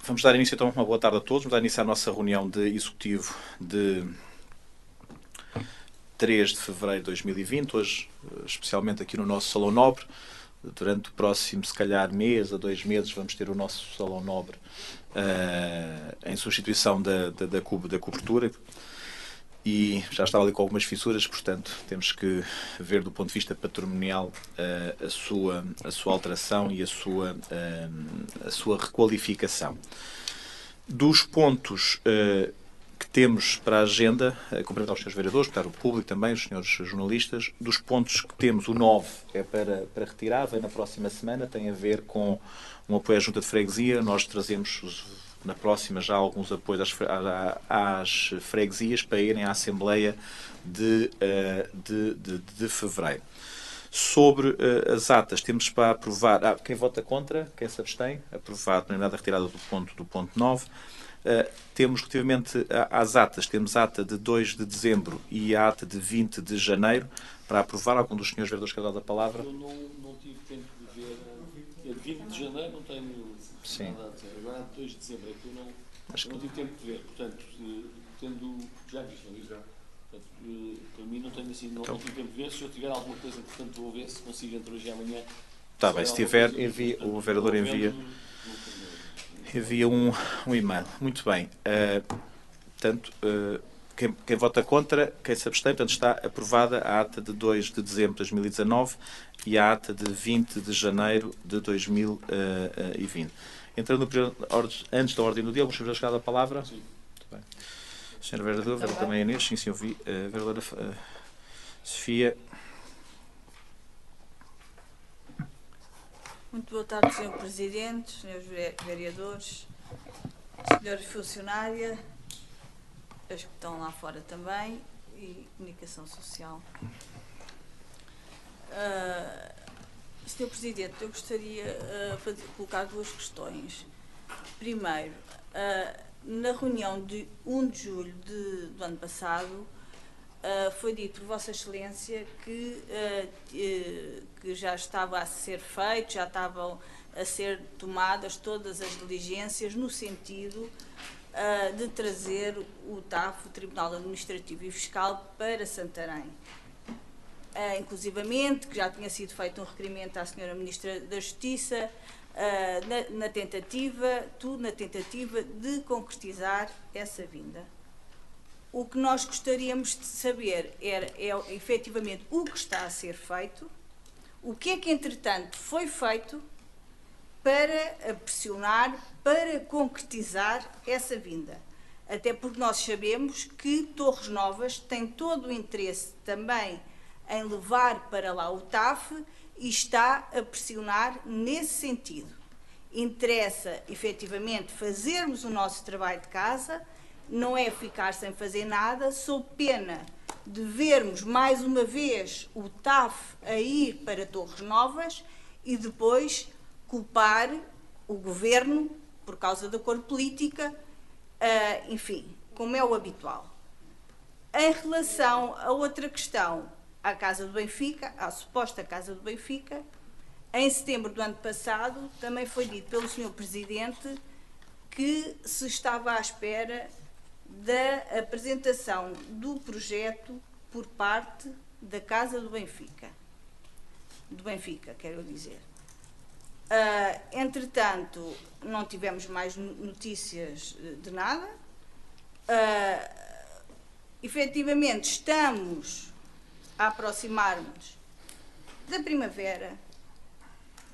Vamos dar início, então, uma boa tarde a todos. Vamos dar início à nossa reunião de executivo de 3 de fevereiro de 2020, hoje, especialmente aqui no nosso Salão Nobre. Durante o próximo, se calhar, mês a 2 meses, vamos ter o nosso Salão Nobre em substituição da cobertura. E já estava ali com algumas fissuras, portanto, temos que ver do ponto de vista patrimonial a sua alteração e a sua requalificação. Dos pontos que temos para a agenda, cumprimentar os senhores vereadores, para o público também, os senhores jornalistas, dos pontos que temos, o 9 é para retirar, vem na próxima semana, tem a ver com um apoio à Junta de Freguesia. Nós trazemos na próxima já alguns apoios às freguesias para irem à Assembleia de fevereiro. Sobre as atas, temos para aprovar. Quem vota contra, quem se abstém, aprovado, não é nada retirada do ponto 9. Temos, relativamente às atas, temos a ata de 2 de dezembro e a ata de 20 de janeiro para aprovar. Algum dos senhores vereadores quer dar a palavra? Eu não tive tempo de ver. A de 20 de janeiro não tenho nada a dizer. Agora a de 2 de dezembro é que eu não tive tempo de ver. Portanto, tendo. Já viste, não viste? Portanto, para mim não tenho assim. Não tive tempo de ver. Se eu tiver alguma coisa, portanto, vou ver se consigo entre hoje e amanhã. Está bem, se tiver, o vereador envia um e-mail. Muito bem. Portanto, quem vota contra, quem se abstém, portanto, está aprovada a ata de 2 de dezembro de 2019 e a ata de 20 de janeiro de 2020. Entrando antes da ordem do dia, alguns senhores já chegaram a palavra? Sim. Muito bem. Senhora vereadora, vereadora também Inês, sim, sim, ouvi. Vereadora Sofia. Muito boa tarde, Sr. Presidente, Srs. Vereadores, Srs. Funcionária, as que estão lá fora também, e Comunicação Social. Sr. Presidente, eu gostaria de colocar duas questões. Primeiro, na reunião de 1 de julho do ano passado, foi dito por Vossa Excelência que já estava a ser feito, já estavam a ser tomadas todas as diligências no sentido de trazer o TAF, o Tribunal Administrativo e Fiscal, para Santarém. Inclusivamente, que já tinha sido feito um requerimento à Sra. Ministra da Justiça, na tentativa de concretizar essa vinda. O que nós gostaríamos de saber é efetivamente o que está a ser feito, o que é que, entretanto, foi feito para pressionar, para concretizar essa vinda. Até porque nós sabemos que Torres Novas tem todo o interesse também em levar para lá o TAF e está a pressionar nesse sentido. Interessa, efetivamente, fazermos o nosso trabalho de casa, não é ficar sem fazer nada, sob pena de vermos mais uma vez o TAF a ir para Torres Novas e depois culpar o Governo por causa da cor política, enfim, como é o habitual. Em relação a outra questão, à Casa do Benfica, à suposta Casa do Benfica, em setembro do ano passado também foi dito pelo Sr. Presidente que se estava à espera da apresentação do projeto por parte da Casa do Benfica. Do Benfica, quero dizer. Entretanto, não tivemos mais notícias de nada. Efetivamente, estamos a aproximar-nos da primavera.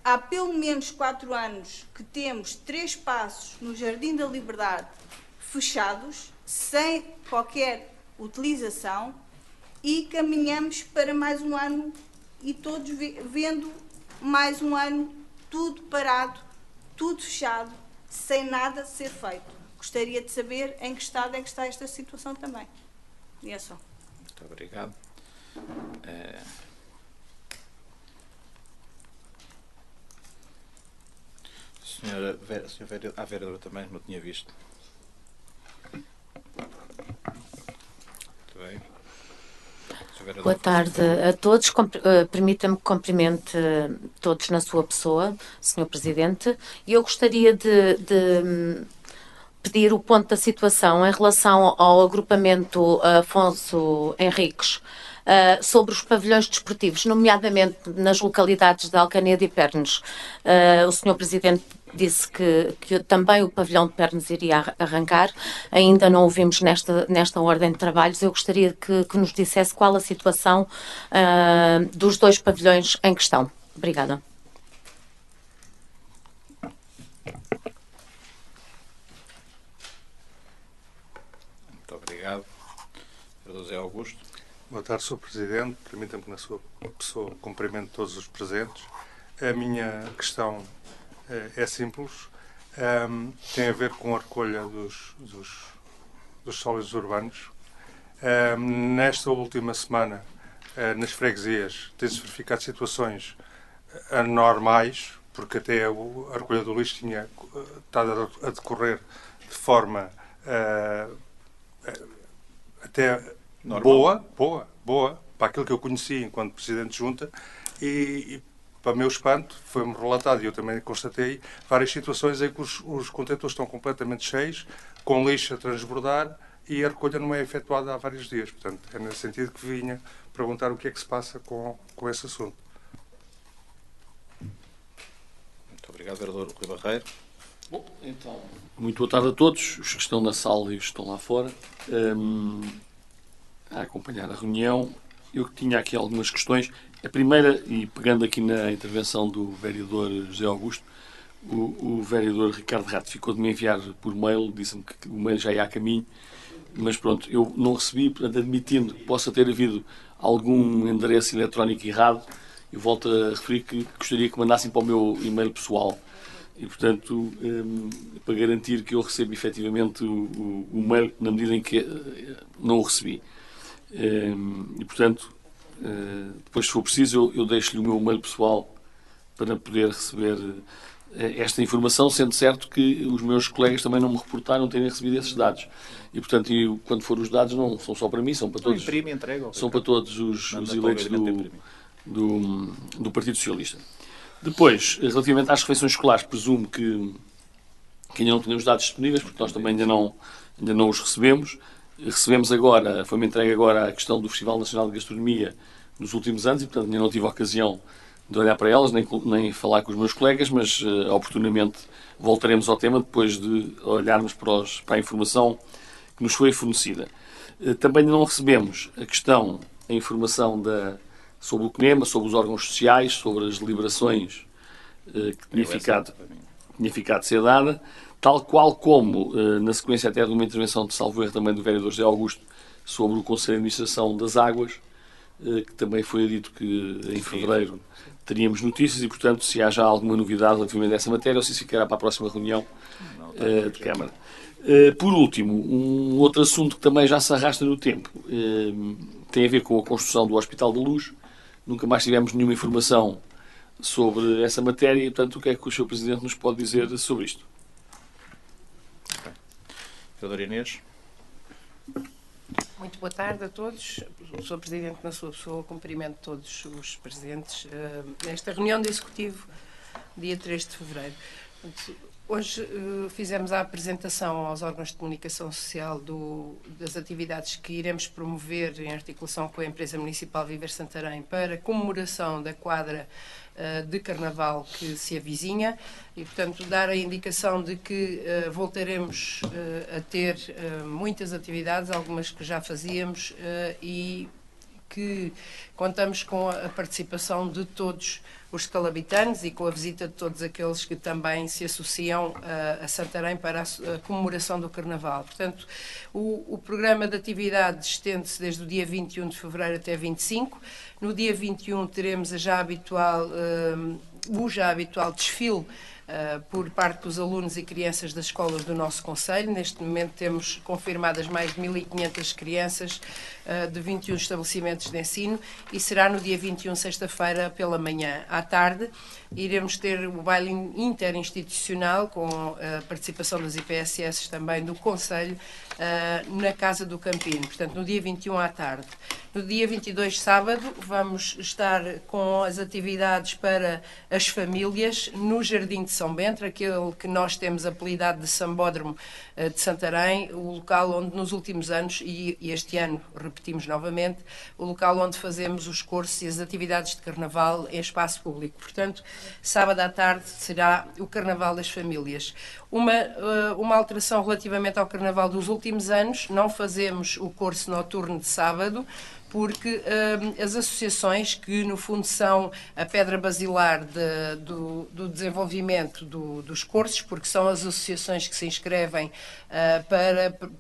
Há pelo menos 4 anos que temos 3 espaços no Jardim da Liberdade fechados, sem qualquer utilização, e caminhamos para mais um ano e todos vendo mais um ano tudo parado, tudo fechado, sem nada ser feito. Gostaria de saber em que estado é que está esta situação também. E é só. Muito obrigado. Senhora vereadora também, não tinha visto. Muito bem. Boa tarde a todos. Permita-me que cumprimente todos na sua pessoa, Sr. Presidente. E eu gostaria de pedir o ponto da situação em relação ao agrupamento Afonso Henriques sobre os pavilhões desportivos, nomeadamente nas localidades de Alcanedo e Pernes. O Sr. Presidente disse que também o pavilhão de Pernes iria arrancar. Ainda não o vimos nesta ordem de trabalhos. Eu gostaria que nos dissesse qual a situação dos 2 pavilhões em questão. Obrigada. Muito obrigado. José Augusto. Boa tarde, Sr. Presidente. Permita-me que, na sua pessoa, cumprimento todos os presentes. A minha questão é simples. Tem a ver com a recolha dos sólidos urbanos. Nesta última semana, nas freguesias, tem-se verificado situações anormais, porque até a recolha do lixo tinha estado a decorrer de forma até boa, para aquilo que eu conheci enquanto Presidente de Junta, e para meu espanto, foi-me relatado, e eu também constatei, várias situações em que os contentores estão completamente cheios, com lixo a transbordar, e a recolha não é efetuada há vários dias. Portanto, é nesse sentido que vinha perguntar o que é que se passa com esse assunto. Muito obrigado, vereador Rui Barreiro. Bom, então, muito boa tarde a todos, os que estão na sala e os que estão lá fora, a acompanhar a reunião. Eu tinha aqui algumas questões. A primeira, e pegando aqui na intervenção do vereador José Augusto, o vereador Ricardo Rato ficou de me enviar por mail, disse-me que o mail já ia a caminho, mas pronto, eu não recebi, portanto, admitindo que possa ter havido algum endereço eletrónico errado, eu volto a referir que gostaria que mandassem para o meu e-mail pessoal. E, portanto, para garantir que eu recebo efetivamente o mail na medida em que não o recebi. E, portanto, depois, se for preciso, eu deixo-lhe o meu e-mail pessoal para poder receber esta informação, sendo certo que os meus colegas também não me reportaram terem recebido esses dados. E, portanto, quando for os dados, não são só para mim, são para todos, são para todos os eleitos do Partido Socialista. Depois, relativamente às refeições escolares, presumo que ainda não temos dados disponíveis, porque nós também ainda não os recebemos. Recebemos agora, foi-me entregue agora a questão do Festival Nacional de Gastronomia nos últimos anos e, portanto, ainda não tive a ocasião de olhar para elas, nem falar com os meus colegas, mas oportunamente voltaremos ao tema depois de olharmos para a informação que nos foi fornecida. Também não recebemos a informação sobre o CNEMA, sobre os órgãos sociais, sobre as deliberações que tinha ficado de ser dada, tal qual como, na sequência até de uma intervenção de salvo erro também do vereador José Augusto, sobre o Conselho de Administração das Águas, que também foi dito que em fevereiro teríamos notícias e, portanto, se há já alguma novidade relativamente a essa matéria, ou se isso ficará para a próxima reunião de Câmara. Por último, um outro assunto que também já se arrasta no tempo tem a ver com a construção do Hospital da Luz. Nunca mais tivemos nenhuma informação sobre essa matéria e, portanto, o que é que o Sr. Presidente nos pode dizer sobre isto? Vereadora Inês. Muito boa tarde a todos. O Sr. Presidente, na sua pessoa, cumprimento todos os presentes nesta reunião do Executivo, dia 3 de fevereiro. Hoje fizemos a apresentação aos órgãos de comunicação social das atividades que iremos promover em articulação com a empresa municipal Viver Santarém para comemoração da quadra de Carnaval que se avizinha e, portanto, dar a indicação de que voltaremos a ter muitas atividades, algumas que já fazíamos e que contamos com a participação de todos os escalabitanos e com a visita de todos aqueles que também se associam a Santarém para a comemoração do Carnaval. Portanto, o programa de atividades estende-se desde o dia 21 de fevereiro até 25. No dia 21 teremos o já habitual desfile por parte dos alunos e crianças das escolas do nosso concelho. Neste momento temos confirmadas mais de 1.500 crianças de 21 estabelecimentos de ensino e será no dia 21, sexta-feira, pela manhã. À tarde, iremos ter o baile interinstitucional com a participação das IPSS também do concelho na Casa do Campino, portanto, no dia 21 à tarde. No dia 22, sábado, vamos estar com as atividades para as famílias no Jardim de São Bento, aquele que nós temos apelidado de Sambódromo de Santarém, o local onde nos últimos anos, e este ano repetimos novamente, o local onde fazemos os cursos e as atividades de Carnaval em espaço público. Portanto, sábado à tarde será o Carnaval das Famílias. Uma alteração relativamente ao Carnaval dos últimos anos: não fazemos o curso noturno de sábado, porque as associações, que no fundo são a pedra basilar do desenvolvimento dos cursos, porque são as associações que se inscrevem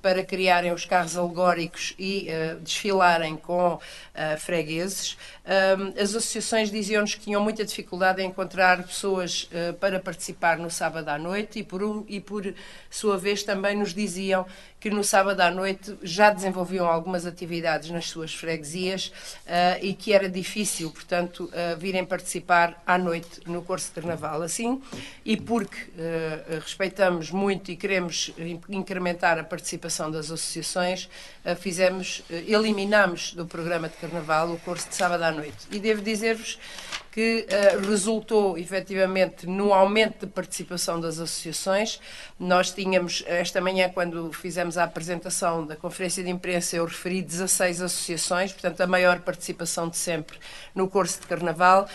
para criarem os carros alegóricos e desfilarem com fregueses, as associações diziam-nos que tinham muita dificuldade em encontrar pessoas para participar no sábado à noite, e por sua vez também nos diziam que no sábado à noite já desenvolviam algumas atividades nas suas freguesias e que era difícil, portanto, virem participar à noite no curso de Carnaval. Assim, e porque respeitamos muito e queremos incrementar a participação das associações, eliminamos do programa de Carnaval o curso de sábado à noite. E devo dizer-vos que resultou efetivamente no aumento de participação das associações. Nós tínhamos, esta manhã, quando fizemos a apresentação da conferência de imprensa, eu referi 16 associações, portanto a maior participação de sempre no curso de Carnaval,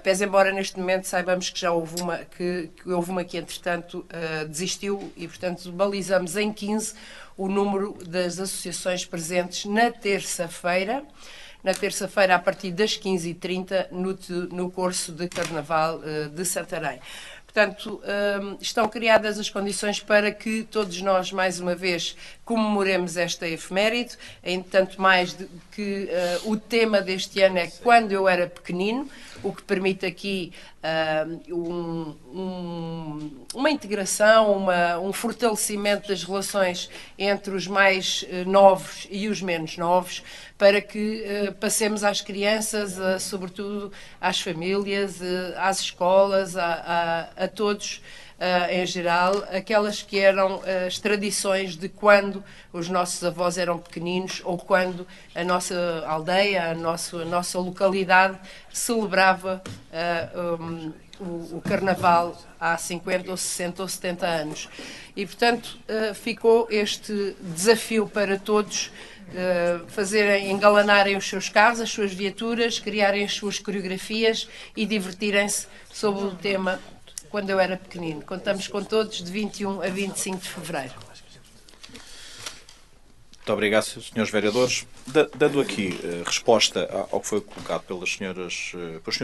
pese embora neste momento saibamos que já houve uma que entretanto desistiu, e portanto balizamos em 15 o número das associações presentes na terça-feira, a partir das 15h30, no curso de Carnaval de Santarém. Portanto, estão criadas as condições para que todos nós, mais uma vez, comemoremos esta efeméride, tanto mais que o tema deste ano é Quando Eu Era Pequenino, o que permite aqui uma integração, um fortalecimento das relações entre os mais novos e os menos novos, para que passemos às crianças, sobretudo às famílias, às escolas, a todos, em geral, aquelas que eram as tradições de quando os nossos avós eram pequeninos, ou quando a nossa aldeia, a nossa localidade celebrava o Carnaval há 50 ou 60 ou 70 anos. E, portanto, ficou este desafio para todos, engalanarem os seus carros, as suas viaturas, criarem as suas coreografias e divertirem-se sobre o tema Quando Eu Era Pequenino. Contamos com todos de 21 a 25 de fevereiro. Muito obrigado, senhores vereadores. Dando aqui resposta ao que foi colocado pelos senhores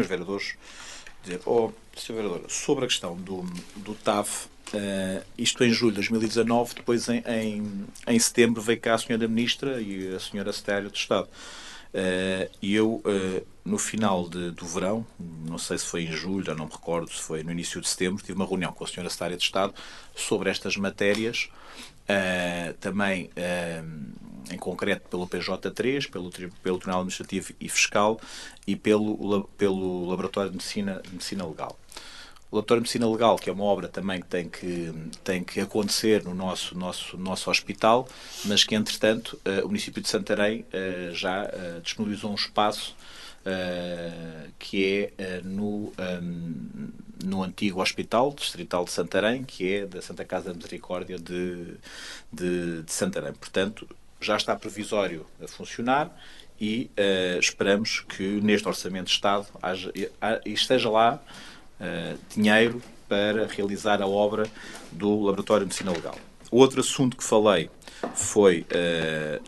vereadores, dizer, Sr. Vereador, sobre a questão do TAV, isto em julho de 2019, depois em setembro veio cá a Sra. Ministra e a Sra. Secretária de Estado. E eu, no final do verão, não sei se foi em julho, já não me recordo, se foi no início de setembro, tive uma reunião com a Sra. Secretária de Estado sobre estas matérias, também em concreto pelo PJ3, pelo Tribunal Administrativo e Fiscal e pelo Laboratório de Medicina Legal. O Laboratório de Medicina Legal, que é uma obra também que tem que acontecer no nosso hospital, mas que, entretanto, o município de Santarém já disponibilizou um espaço que é no antigo Hospital Distrital de Santarém, que é da Santa Casa da Misericórdia de Santarém. Portanto, já está provisório a funcionar e esperamos que neste Orçamento de Estado esteja lá dinheiro para realizar a obra do Laboratório de Medicina Legal. O outro assunto que falei foi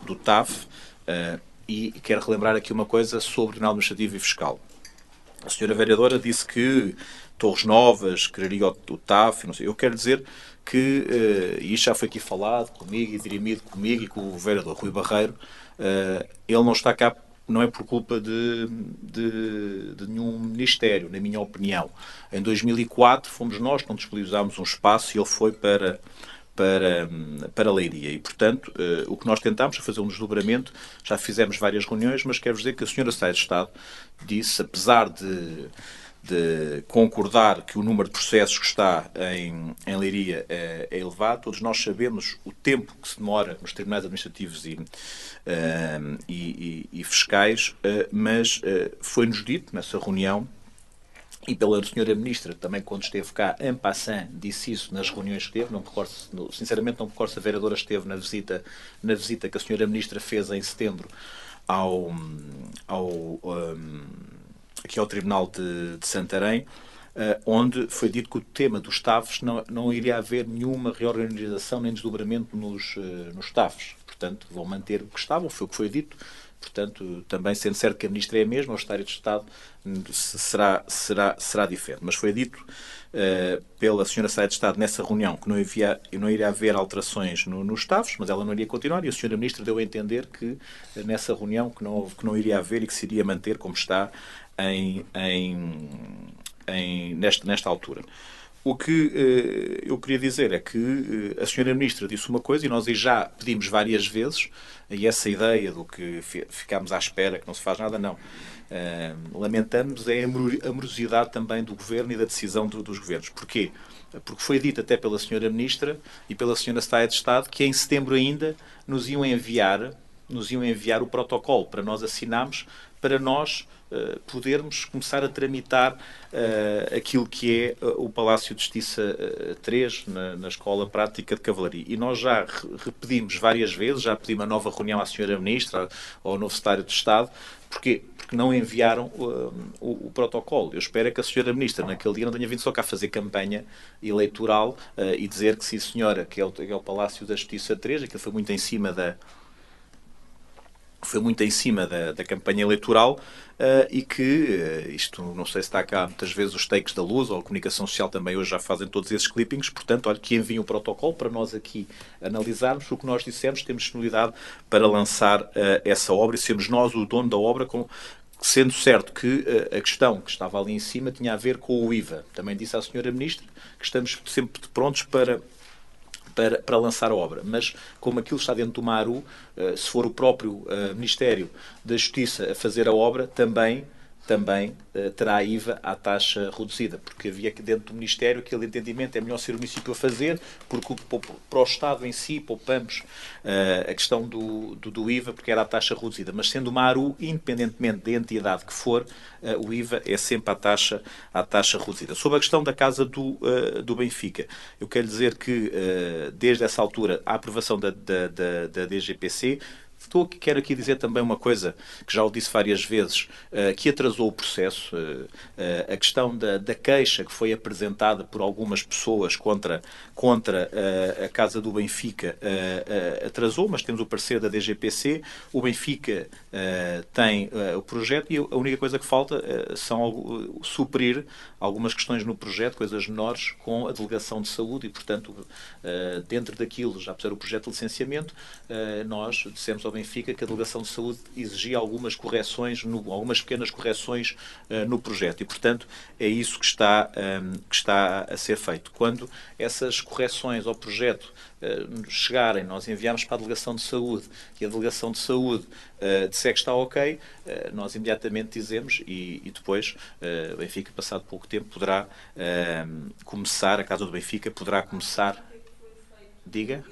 do TAF, e quero relembrar aqui uma coisa sobre o Tribunal Administrativo e Fiscal. A senhora vereadora disse que Torres Novas quereria o TAF, não sei. Eu quero dizer que, e isto já foi aqui falado comigo e dirimido comigo e com o vereador Rui Barreiro, ele não está cá, não é por culpa de nenhum ministério, na minha opinião. Em 2004 fomos nós que não disponibilizámos um espaço e ele foi para Leiria. E, portanto, o que nós tentámos foi fazer um desdobramento, já fizemos várias reuniões, mas quero dizer que a senhora Secretária de Estado disse, apesar de concordar que o número de processos que está em Leiria é elevado, todos nós sabemos o tempo que se demora nos tribunais administrativos e fiscais, mas foi-nos dito nessa reunião e pela senhora Ministra, também quando esteve cá, en passant, disse isso nas reuniões que teve, não me recordo, sinceramente não me recordo se a vereadora esteve na visita que a senhora Ministra fez em setembro aqui ao Tribunal de Santarém, onde foi dito que o tema dos TAFs não iria haver nenhuma reorganização nem desdobramento nos TAFs. Portanto, vão manter o que estavam, foi o que foi dito. Portanto, também sendo certo que a Ministra é a mesma, o Secretário de Estado será diferente. Mas foi dito pela Sra. Secretária de Estado nessa reunião que não iria haver alterações nos TAFs, mas ela não iria continuar, e a Sra. Ministra deu a entender que nessa reunião que não iria haver e que se iria manter como está nesta altura. O que eu queria dizer é que a Sra. Ministra disse uma coisa e nós já pedimos várias vezes, e essa ideia do que ficámos à espera, que não se faz nada, não. Lamentamos a morosidade também do Governo e da decisão dos Governos. Porquê? Porque foi dito até pela Sra. Ministra e pela Sra. Secretária de Estado que em setembro ainda nos iam enviar o protocolo para nós assinarmos, para nós podermos começar a tramitar aquilo que é o Palácio de Justiça 3 na Escola Prática de Cavalaria. E nós já repetimos várias vezes, já pedimos uma nova reunião à Sra. Ministra, ao novo Secretário de Estado. Porquê? Porque não enviaram o protocolo. Eu espero que a Sra. Ministra, naquele dia, não tenha vindo só cá fazer campanha eleitoral e dizer que sim, senhora, que é o Palácio da Justiça 3, aquilo foi muito em cima da campanha eleitoral e que isto, não sei se está cá muitas vezes os takes da Luz ou a Comunicação Social também hoje já fazem todos esses clippings, portanto, olha, que enviem o protocolo para nós aqui analisarmos o que nós dissemos, temos disponibilidade para lançar essa obra e sermos nós o dono da obra, sendo certo que a questão que estava ali em cima tinha a ver com o IVA. Também disse à Sra. Ministra que estamos sempre prontos para lançar a obra. Mas, como aquilo está dentro do MARU, se for o próprio Ministério da Justiça a fazer a obra, também terá IVA à taxa reduzida, porque havia aqui dentro do Ministério aquele entendimento, é melhor ser o município a fazer, porque para o Estado em si poupamos a questão do IVA, porque era a taxa reduzida. Mas sendo uma ARU, independentemente da entidade que for, o IVA é sempre à taxa reduzida. Sobre a questão da Casa do Benfica, eu quero dizer que, desde essa altura, a aprovação da DGPC, quero aqui dizer também uma coisa que já o disse várias vezes, que atrasou o processo. A questão da queixa que foi apresentada por algumas pessoas contra a Casa do Benfica atrasou, mas temos o parecer da DGPC. O Benfica tem o projeto e a única coisa que falta são suprir algumas questões no projeto, coisas menores, com a Delegação de Saúde e, portanto, dentro daquilo, já por ser o projeto de licenciamento, nós dissemos ao Benfica que a Delegação de Saúde exigia algumas pequenas correções no projeto e, portanto, é isso que está a ser feito. Quando essas correções ao projeto chegarem, nós enviamos para a Delegação de Saúde e a Delegação de Saúde disser que está ok, nós imediatamente dizemos e depois o Benfica, passado pouco tempo, poderá começar, a Casa do Benfica poderá começar. Diga?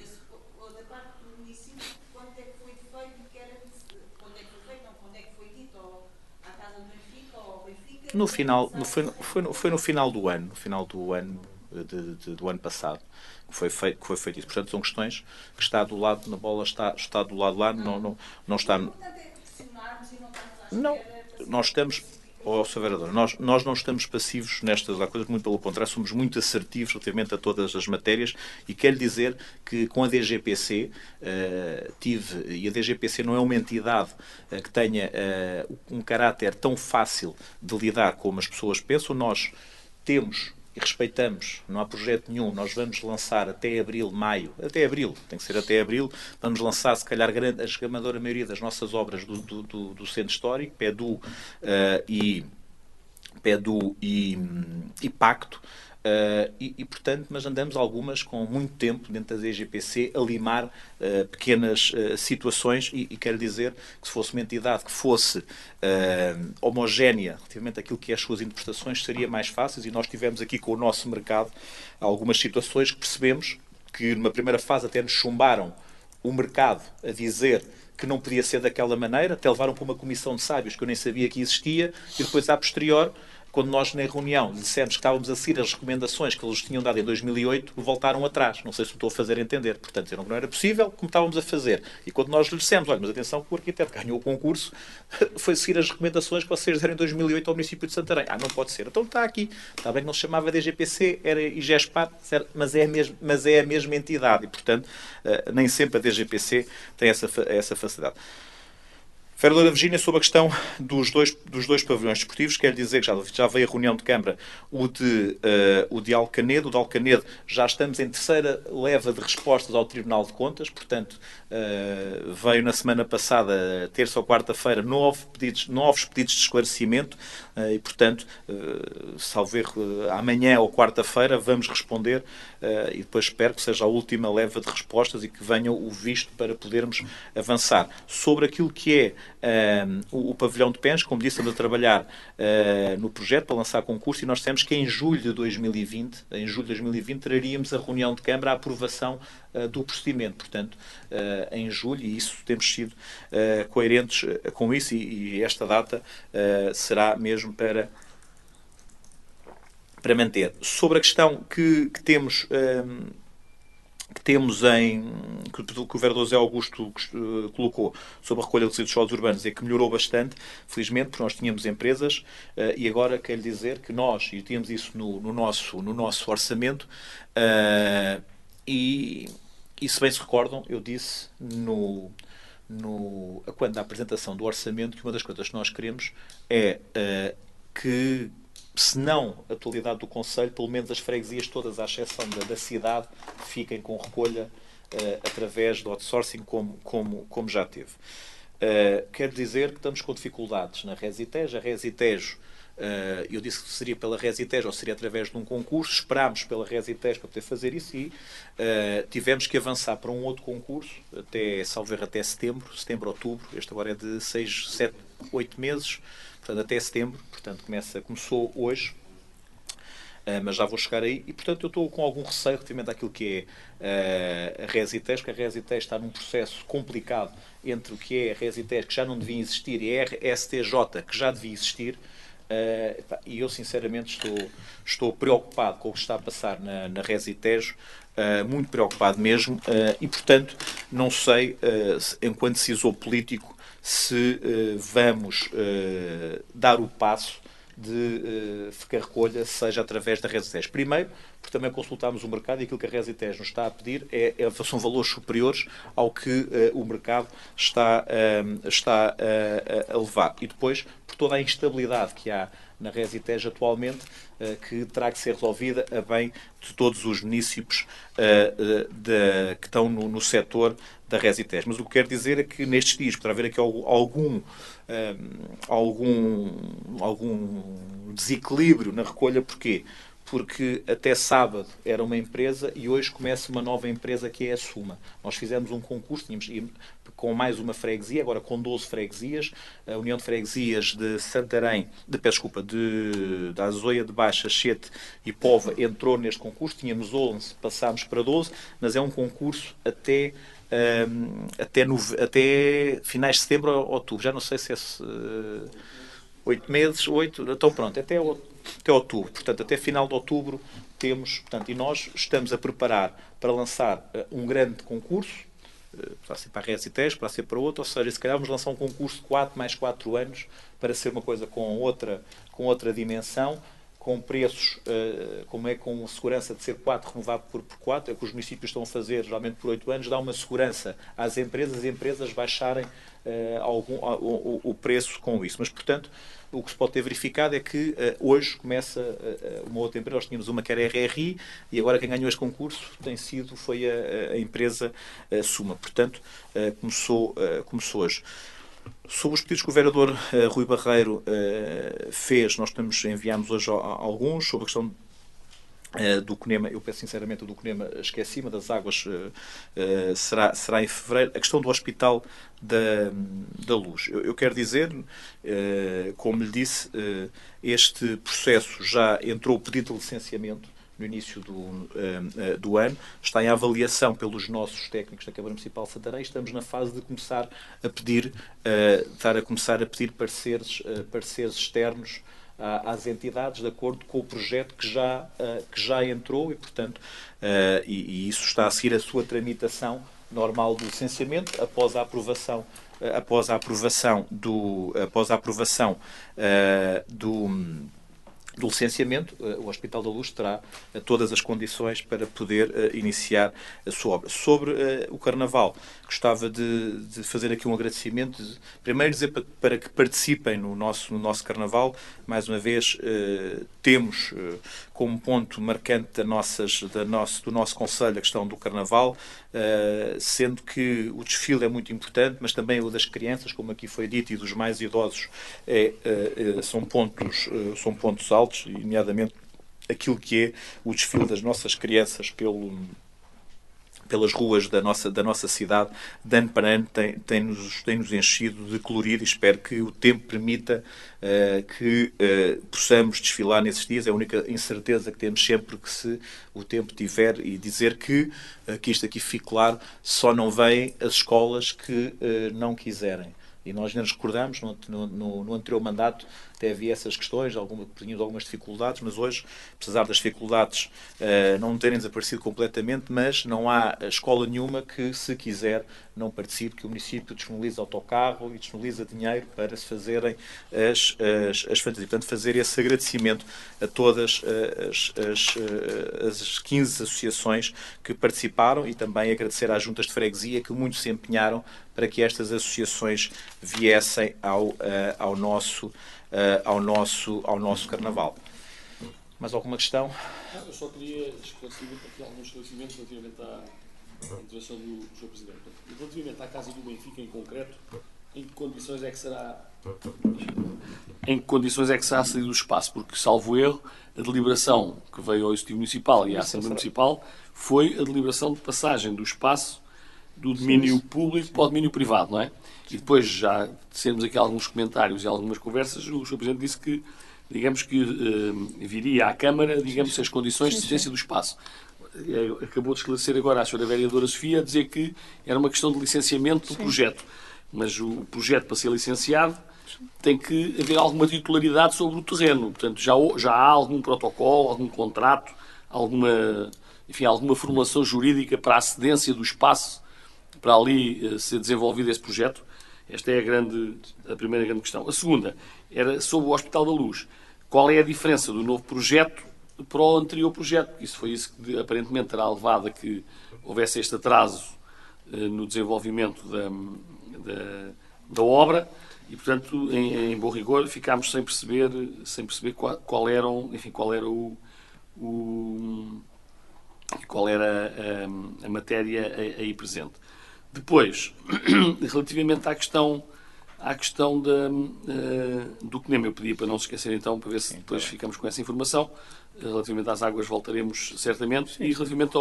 Foi no final do ano, do ano passado, que foi feito isso. Portanto, são questões que está do lado, na bola está do lado lá, não está. Não, nós estamos. Sr. Vereador, nós não estamos passivos nestas coisas, muito pelo contrário, somos muito assertivos relativamente a todas as matérias e quero dizer que com a DGPC e a DGPC não é uma entidade que tenha um caráter tão fácil de lidar como as pessoas pensam. Nós temos e respeitamos, não há projeto nenhum, nós vamos lançar até maio, tem que ser até abril, vamos lançar se calhar a esmagadora maioria das nossas obras do Centro Histórico, PEDU e Pacto, portanto, mas andamos algumas com muito tempo dentro da DGPC a limar pequenas situações e quero dizer que se fosse uma entidade que fosse homogénea relativamente àquilo que é as suas interpretações, seria mais fácil e nós tivemos aqui com o nosso mercado algumas situações que percebemos que numa primeira fase até nos chumbaram o mercado a dizer que não podia ser daquela maneira, até levaram para uma comissão de sábios que eu nem sabia que existia e depois, a posterior, quando nós na reunião dissemos que estávamos a seguir as recomendações que eles tinham dado em 2008, voltaram atrás. Não sei se me estou a fazer entender. Portanto, disseram que não era possível, como estávamos a fazer. E quando nós lhe dissemos, olha, mas atenção que o arquiteto ganhou o concurso, foi seguir as recomendações que vocês deram em 2008 ao município de Santarém. Não pode ser. Então está aqui. Está bem que não se chamava DGPC, era IGESPAR, mas é a mesma entidade. E, portanto, nem sempre a DGPC tem essa facilidade. Vereadora Virgínia, sobre a questão dos dois pavilhões desportivos, quero dizer que já veio a reunião de Câmara o de Alcanedo. O de Alcanedo já estamos em terceira leva de respostas ao Tribunal de Contas, portanto, veio na semana passada, terça ou quarta-feira, novos pedidos de esclarecimento e, portanto, salvo erro, amanhã ou quarta-feira vamos responder e depois espero que seja a última leva de respostas e que venham o visto para podermos avançar. Sobre aquilo que é o pavilhão de Pens, como disse, estamos a trabalhar no projeto para lançar concurso e nós dissemos que em julho de 2020, traríamos a reunião de Câmara, a aprovação do procedimento. Portanto, em julho, e isso temos sido coerentes com isso e esta data será mesmo para manter. Sobre a questão que temos que o vereador José Augusto colocou sobre a recolha de resíduos sólidos urbanos é que melhorou bastante, felizmente, porque nós tínhamos empresas e agora quero dizer que nós, e tínhamos isso no nosso orçamento, e se bem se recordam, eu disse quando da apresentação do orçamento que uma das coisas que nós queremos é que, se não a totalidade do Conselho, pelo menos as freguesias todas, à exceção da cidade, fiquem com recolha através do outsourcing, como já teve. Quero dizer que estamos com dificuldades na Resitejo. A Resitejo, eu disse que seria pela Resitejo ou seria através de um concurso. Esperámos pela Resitejo para poder fazer isso e tivemos que avançar para um outro concurso, salvo erro, até setembro, outubro. Este agora é de 6, 7, 8 meses. Portanto, até setembro, portanto, começou hoje, mas já vou chegar aí, e portanto eu estou com algum receio relativamente àquilo que é a Resitejo, porque a Resitejo está num processo complicado entre o que é a Resitejo, que já não devia existir, e a RSTJ, que já devia existir, e eu sinceramente estou preocupado com o que está a passar na Resitejo, muito preocupado mesmo, e portanto não sei, enquanto decisor político, se vamos dar o passo de que a recolha seja através da Resitejo. Primeiro, porque também consultámos o mercado e aquilo que a Resitejo nos está a pedir são valores superiores ao que o mercado está a levar. E depois, por toda a instabilidade que há na Resitejo atualmente, que terá que ser resolvida a bem de todos os municípios que estão no setor da Resitejo. Mas o que quero dizer é que nestes dias poderá haver aqui algum desequilíbrio na recolha. Porquê? Porque até sábado era uma empresa e hoje começa uma nova empresa que é a Suma. Nós fizemos um concurso, com mais uma freguesia, agora com 12 freguesias. A União de Freguesias de Santarém, da Azoia de Baixa, Chete e Póvoa entrou neste concurso. Tínhamos 11, passámos para 12, mas é um concurso até finais de setembro ou outubro. Já não sei se é 8 meses, 8, então pronto, até outubro. Portanto, até final de outubro temos, e nós estamos a preparar para lançar um grande concurso, para ser para a Resitejo, para ser para outra, ou seja, se calhar vamos lançar um concurso de 4 mais 4 anos para ser uma coisa com outra dimensão, com preços, com segurança de ser 4 renovado por 4, é o que os municípios estão a fazer geralmente por 8 anos, dá uma segurança às empresas, as empresas baixarem o preço com isso. Mas, portanto, o que se pode ter verificado é que hoje começa uma outra empresa. Nós tínhamos uma que era a RRI e agora quem ganhou este concurso foi a empresa Suma. Portanto, começou hoje. Sobre os pedidos que o vereador Rui Barreiro fez, nós enviámos hoje alguns sobre a questão do CNEMA. Eu peço sinceramente, o do CNEMA esqueci-me, das águas será em fevereiro. A questão do Hospital da Luz. Eu quero dizer, como lhe disse, este processo já entrou o pedido de licenciamento no início do ano, está em avaliação pelos nossos técnicos da Câmara Municipal de Santarém. Estamos na fase de começar a pedir pareceres externos às entidades de acordo com o projeto que já entrou e, portanto, e isso está a seguir a sua tramitação normal do licenciamento após a aprovação do licenciamento. O Hospital da Luz terá todas as condições para poder iniciar a sua obra. Sobre o Carnaval, gostava de fazer aqui um agradecimento. Primeiro dizer para que participem no nosso Carnaval. Mais uma vez, temos como ponto marcante do nosso Conselho a questão do Carnaval, sendo que o desfile é muito importante, mas também o das crianças, como aqui foi dito, e dos mais idosos são pontos altos, e nomeadamente aquilo que é o desfile das nossas crianças pelas ruas da nossa cidade, de ano para ano, tem-nos enchido de colorido, e espero que o tempo permita que possamos desfilar nesses dias. É a única incerteza que temos sempre, que se o tempo tiver, e dizer que isto aqui fique claro, só não vêm as escolas que não quiserem. E nós nos recordamos, no anterior mandato, até havia essas questões, tínhamos algumas dificuldades, mas hoje, apesar das dificuldades não terem desaparecido completamente, mas não há escola nenhuma que, se quiser, não participe, que o município disponibiliza autocarro e disponibiliza dinheiro para se fazerem as fantasias. Portanto, fazer esse agradecimento a todas as 15 associações que participaram, e também agradecer às juntas de freguesia, que muito se empenharam para que estas associações viessem ao nosso Carnaval. Mais alguma questão? Eu só queria aqui alguns esclarecimentos relativamente à intervenção do Sr. Presidente. Relativamente à Casa do Benfica em concreto, em que condições é que será cedido o espaço? Porque, salvo erro, a deliberação que veio ao Executivo Municipal e à Assembleia Municipal foi a deliberação de passagem do espaço do domínio público para o domínio privado, não é? E depois, já temos aqui alguns comentários e algumas conversas, o Sr. Presidente disse que, digamos que viria à Câmara, digamos, as condições de cedência do espaço. Acabou de esclarecer agora a Sra. Vereadora Sofia a dizer que era uma questão de licenciamento do projeto. Mas o projeto, para ser licenciado, tem que haver alguma titularidade sobre o terreno. Portanto, já há algum protocolo, algum contrato, alguma formulação jurídica para a cedência do espaço para ali ser desenvolvido esse projeto. Esta é a primeira grande questão. A segunda era sobre o Hospital da Luz. Qual é a diferença do novo projeto para o anterior projeto? Isso foi isso que aparentemente terá levado a que houvesse este atraso no desenvolvimento da obra, e, portanto, em bom rigor, ficámos sem perceber qual era a matéria aí presente. Depois, relativamente à questão do CNEM, eu pedi para não se esquecer, então, para ver se depois ficamos com essa informação. Relativamente às águas voltaremos certamente. E relativamente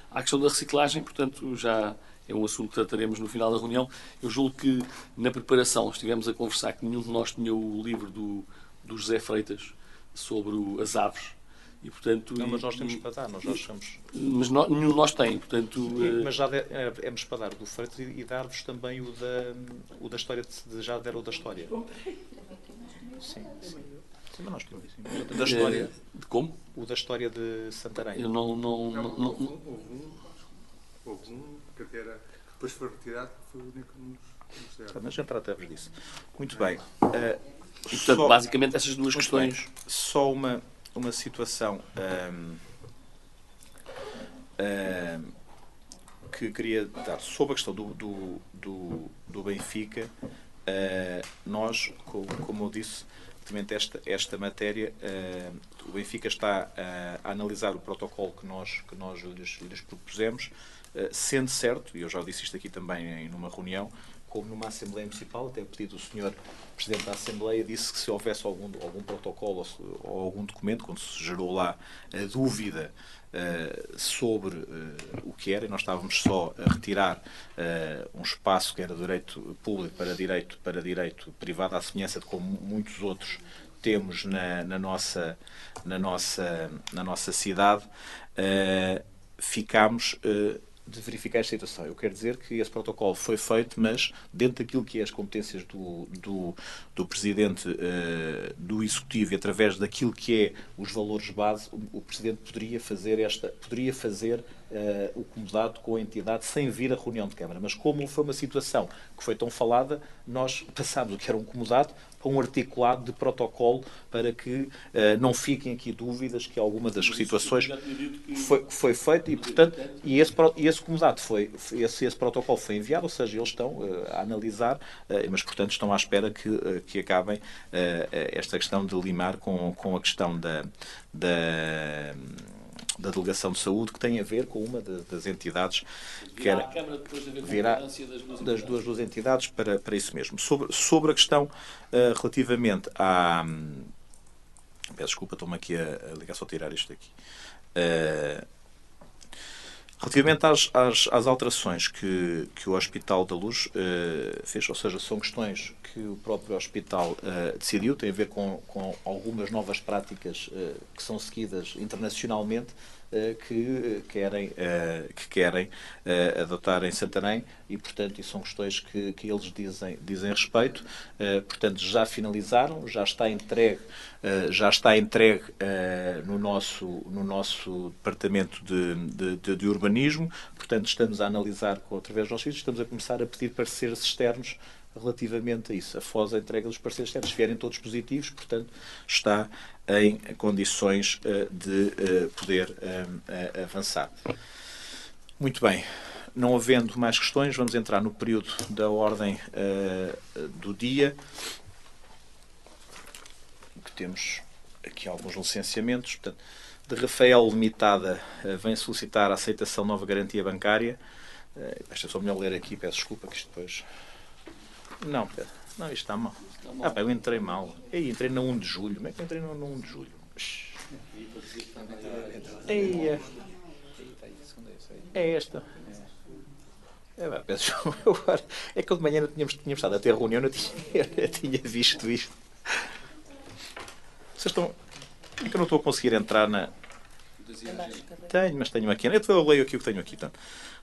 à questão da reciclagem, portanto, já é um assunto que trataremos no final da reunião. Eu julgo que na preparação estivemos a conversar que nenhum de nós tinha o livro do José Freitas sobre as aves. E, portanto, mas nós temos para dar, nós já achamos. Mas nenhum de nós tem, portanto... Mas já demos para dar o do Freitas e dar-vos também o da história, já deram o da história. Sim, mas nós temos isso. Da história. De como? O da história de Santarém. Eu não... Houve um que depois foi retirado, que foi o único que nos deram. Mas já tratamos disso. Muito bem. E, portanto, basicamente, essas duas questões... Só uma situação que queria dar sobre a questão do Benfica. Nós, como eu disse, esta matéria, o Benfica está a analisar o protocolo que nós lhes propusemos, sendo certo, e eu já disse isto aqui também numa reunião, como numa Assembleia Municipal, até pedido do Sr. Presidente da Assembleia, disse que se houvesse algum protocolo ou algum documento, quando se gerou lá a dúvida sobre o que era, e nós estávamos só a retirar um espaço que era direito público para direito privado, à semelhança de como muitos outros temos na nossa cidade, ficámos de verificar esta situação. Eu quero dizer que esse protocolo foi feito, mas dentro daquilo que é as competências do Presidente do Executivo e através daquilo que é os valores base, o Presidente poderia fazer o comodato com a entidade sem vir a reunião de Câmara. Mas como foi uma situação que foi tão falada, nós passámos o que era um comodato para um articulado de protocolo para que não fiquem aqui dúvidas que alguma das situações foi feito e, portanto, esse comodato esse protocolo foi enviado, ou seja, eles estão a analisar, mas, portanto, estão à espera que acabem esta questão de limar com a questão da Delegação de Saúde, que tem a ver com uma das entidades que era virá das duas entidades para isso mesmo. Sobre a questão relativamente à... Peço desculpa, estou-me aqui a ligar, só tirar isto aqui. Relativamente às alterações que o Hospital da Luz fez, ou seja, são questões que o próprio hospital decidiu, tem a ver com algumas novas práticas que são seguidas internacionalmente, que querem adotar em Santarém e, portanto, são questões que eles dizem respeito. Portanto, já finalizaram, já está entregue no nosso departamento de urbanismo. Portanto, estamos a analisar através dos nossos sítios, estamos a começar a pedir pareceres externos relativamente a isso. Após a entrega dos pareceres externos, se vierem todos positivos, portanto, está em condições de poder avançar. Muito bem. Não havendo mais questões, vamos entrar no período da ordem do dia. Que temos aqui alguns licenciamentos. Portanto, de Rafael Limitada vem solicitar a aceitação de nova garantia bancária. Esta é só melhor ler aqui, peço desculpa que isto depois... Não, Pedro. Não, isto está mal. Eu entrei mal. Entrei na 1 de julho. Como é que eu entrei no 1 de julho? É esta. Peço desculpa. É que de manhã não tínhamos estado a ter reunião, não tinha visto isto. Vocês estão... É que eu não estou a conseguir entrar na... Tenho aqui. Eu leio aqui o que tenho aqui. Então.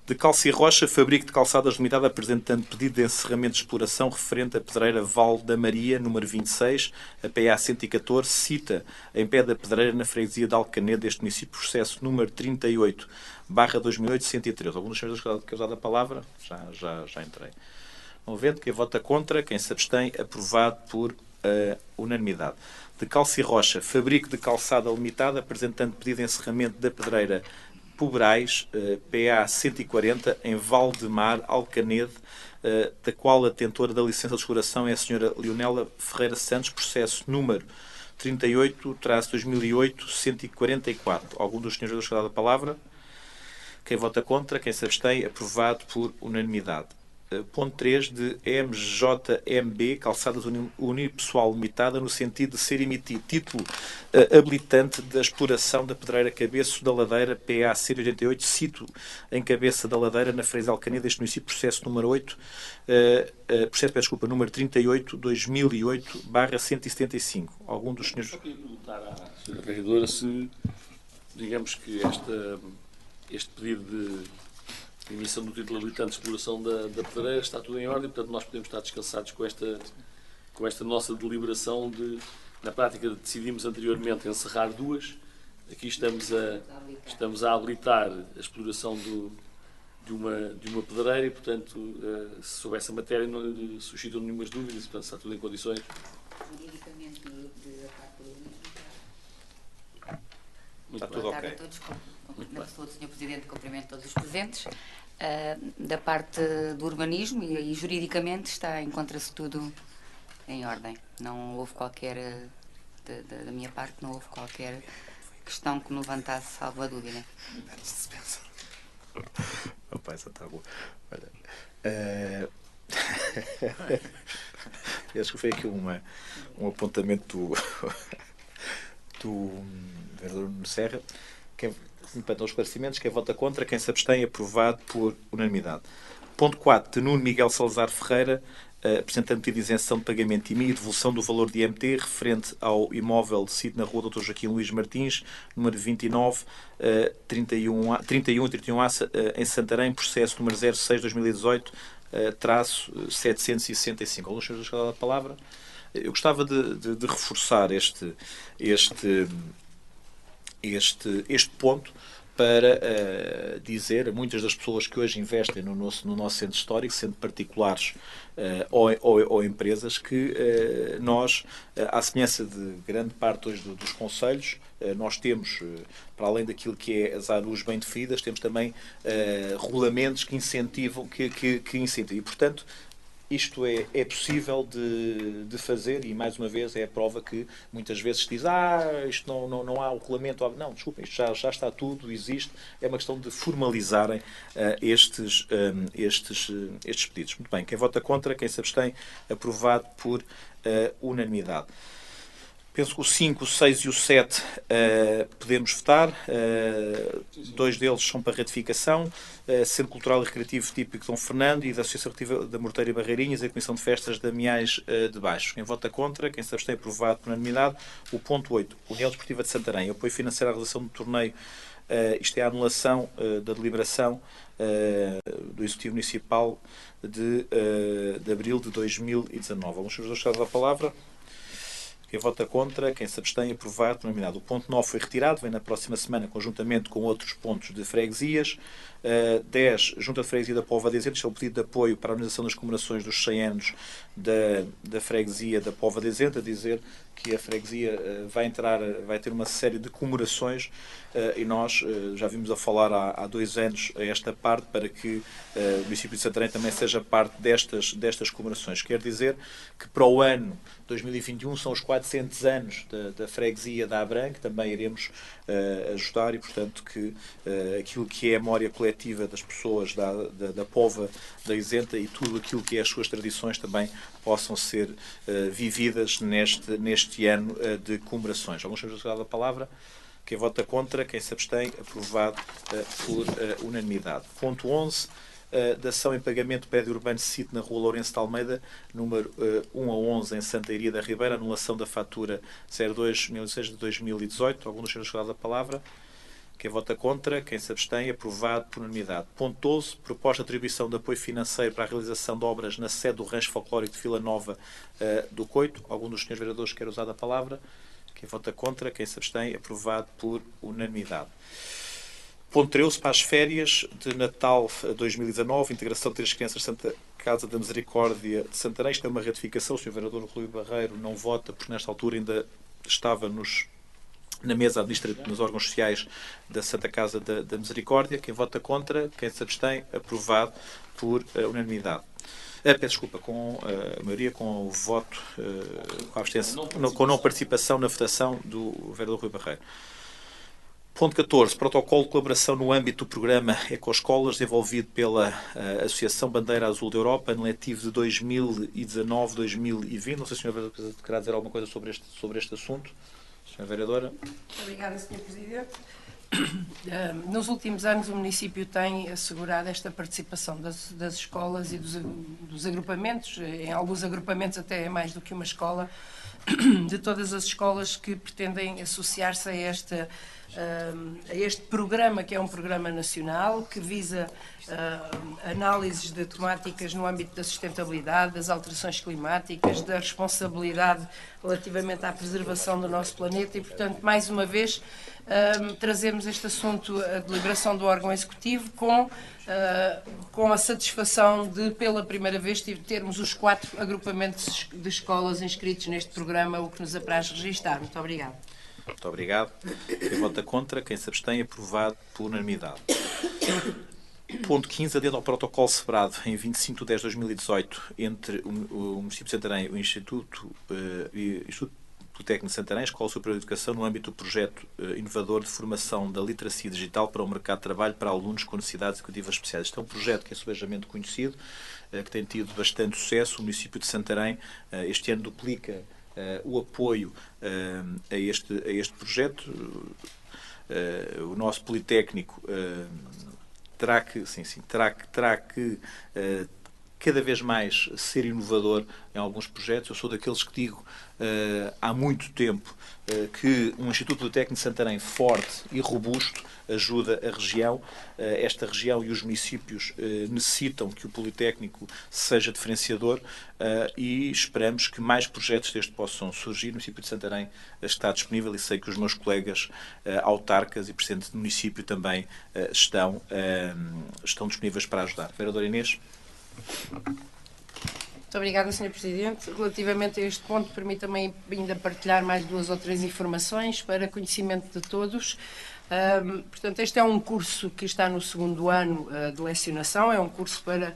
De Calci Rocha, fabrico de calçadas limitada, apresentando pedido de encerramento de exploração referente à pedreira Val da Maria, número 26, a PA 114, cita em pé da pedreira na freguesia de Alcanedo deste município, processo número 38/2008-113. Algum dos senhores que usado a palavra? Já entrei. Não havendo, quem vota contra, quem se abstém, aprovado por unanimidade. De Calci Rocha, fabrico de calçada limitada, apresentando pedido de encerramento da pedreira Pobrais, PA 140, em Valdemar, Alcanedo, da qual a detentora da licença de exploração é a Sra. Leonela Ferreira Santos, processo número 38/2008-144. Algum dos senhores que dá a palavra? Quem vota contra, quem se abstém, aprovado por unanimidade. Ponto 3 de MJMB, calçadas unipessoal limitada, no sentido de ser emitido título habilitante da exploração da pedreira Cabeço da Ladeira, PA 188, cito em Cabeça da Ladeira, na freguesia Alcanedo deste município, processo número 38/2008-175. Algum dos senhores... Só queria perguntar à Sra. Vereadora se, digamos que este pedido de emissão do título habilitante de exploração da pedreira está tudo em ordem, portanto nós podemos estar descansados com esta nossa deliberação na prática decidimos anteriormente encerrar duas, aqui estamos a habilitar a exploração de uma pedreira e, portanto, sobre essa matéria não suscitam nenhumas dúvidas, portanto está tudo em condições. Juridicamente da parte do Está tudo ok. Na pessoa do Sr. Presidente, cumprimento todos os presentes. Da parte do urbanismo e juridicamente encontra-se tudo em ordem. Não houve qualquer, da minha parte, não houve qualquer questão que me levantasse alguma dúvida. Opa, essa está boa. Olha, acho que foi aqui um apontamento do vereador Serra. Para os esclarecimentos, quem vota contra, quem se abstém, aprovado por unanimidade. Ponto 4, de Nuno Miguel Salazar Ferreira, apresentando pedido de isenção de pagamento de IMI e devolução do valor de IMT referente ao imóvel de sítio na rua Dr. Joaquim Luís Martins, número 29, 31A, em Santarém, processo número 06-2018, traço 765. Alguns senhores da palavra. Eu gostava de reforçar este ponto para dizer a muitas das pessoas que hoje investem no nosso centro histórico, sendo particulares ou empresas, que nós, à semelhança de grande parte hoje dos concelhos, nós temos, para além daquilo que é as ARUs bem definidas, temos também regulamentos que incentivam, e, portanto, isto é possível de fazer, e mais uma vez é a prova que muitas vezes se diz isto não há o regulamento. Não, desculpem, isto já está tudo, existe. É uma questão de formalizarem estes pedidos. Muito bem, quem vota contra, quem se abstém, aprovado por unanimidade. Penso que o 5, o 6 e o 7 podemos votar. 2 deles são para ratificação. Centro Cultural e Recreativo Típico Dom Fernando e da Associação Recreativa da Morteira e Barreirinhas e a Comissão de Festas de Amiais de Baixo. Quem vota contra, quem se abstém, aprovado por unanimidade. O ponto 8, União Desportiva de Santarém. Apoio financeiro à realização do torneio. Isto é a anulação da deliberação do Executivo Municipal de abril de 2019. Alguns senhores da palavra. Quem vota contra, quem se abstém, aprovado por unanimidade. O ponto 9 foi retirado, vem na próxima semana, conjuntamente com outros pontos de freguesias. 10, Junta de Freguesia da Póvoa de Isenta, é o pedido de apoio para a organização das comemorações dos 100 anos da freguesia da Póvoa de Isenta, dizer que a freguesia vai ter uma série de comemorações e nós já vimos a falar há 2 anos a esta parte para que o município de Santarém também seja parte destas comemorações. Quer dizer que para o ano 2021 são os 400 anos da freguesia da Abram, que também iremos ajudar e, portanto, que aquilo que é a memória coletiva das pessoas da Póvoa da Isenta e tudo aquilo que é as suas tradições também possam ser vividas neste ano de comemorações. Alguns senhores da palavra. Quem vota contra, quem se abstém, aprovado por unanimidade. Ponto 11. Dação em pagamento do prédio urbano sítio na Rua Lourenço de Almeida, número 1 a 11, em Santa Iria da Ribeira, anulação da fatura 02/2006 de 2018. Algum dos senhores da palavra? Quem vota contra, quem se abstém, aprovado por unanimidade. Ponto 12, proposta de atribuição de apoio financeiro para a realização de obras na sede do Rancho Folclórico de Vila Nova do Coito. Algum dos senhores vereadores quer usar a palavra? Quem vota contra, quem se abstém, aprovado por unanimidade. Ponto 13, para as férias de Natal 2019, integração de 3 crianças Santa Casa da Misericórdia de Santarém. Isto é uma ratificação. O Sr. Vereador Rui Barreiro não vota, porque nesta altura ainda estava na mesa administrativa, nos órgãos sociais da Santa Casa da Misericórdia. Quem vota contra, quem se abstém, aprovado por unanimidade. Peço desculpa, com a maioria, com o voto, com a abstenção, com não participação na votação do Vereador Rui Barreiro. Ponto 14. Protocolo de colaboração no âmbito do programa Ecoescolas, desenvolvido pela Associação Bandeira Azul da Europa, no letivo de 2019-2020. Não sei se o Sr. Vereador querá dizer alguma coisa sobre este assunto. Sra. Vereadora. Obrigada, Sr. Presidente. Nos últimos anos, o município tem assegurado esta participação das escolas e dos agrupamentos, em alguns agrupamentos até é mais do que uma escola, de todas as escolas que pretendem associar-se a este programa, que é um programa nacional, que visa análises de temáticas no âmbito da sustentabilidade, das alterações climáticas, da responsabilidade relativamente à preservação do nosso planeta e, portanto, mais uma vez, trazemos este assunto à deliberação do órgão executivo com a satisfação de, pela primeira vez, termos os 4 agrupamentos de escolas inscritos neste programa, o que nos apraz registar. Muito obrigada. Muito obrigado. Quem vota contra, quem se abstém, aprovado por unanimidade. Ponto 15. Adendo ao protocolo celebrado em 25 de 10/2018 entre o município de Santarém e o Instituto Técnico de Santarém, Escola Superior de Educação, no âmbito do projeto inovador de formação da literacia digital para o mercado de trabalho para alunos com necessidades educativas especiais. Este é um projeto que é subejamente conhecido, que tem tido bastante sucesso. O município de Santarém este ano duplica o apoio a este projeto. O nosso Politécnico terá que cada vez mais ser inovador em alguns projetos. Eu sou daqueles que digo há muito tempo que um Instituto Politécnico de Santarém forte e robusto ajuda a região. Esta região e os municípios necessitam que o Politécnico seja diferenciador e esperamos que mais projetos deste possam surgir. O município de Santarém está disponível e sei que os meus colegas autarcas e presidentes do município também estão disponíveis para ajudar. Vereadora Inês. Muito obrigada, Sr. Presidente. Relativamente a este ponto, permita-me ainda partilhar mais 2 ou 3 informações para conhecimento de todos. Portanto, este é um curso que está no 2º ano de lecionação, é um curso para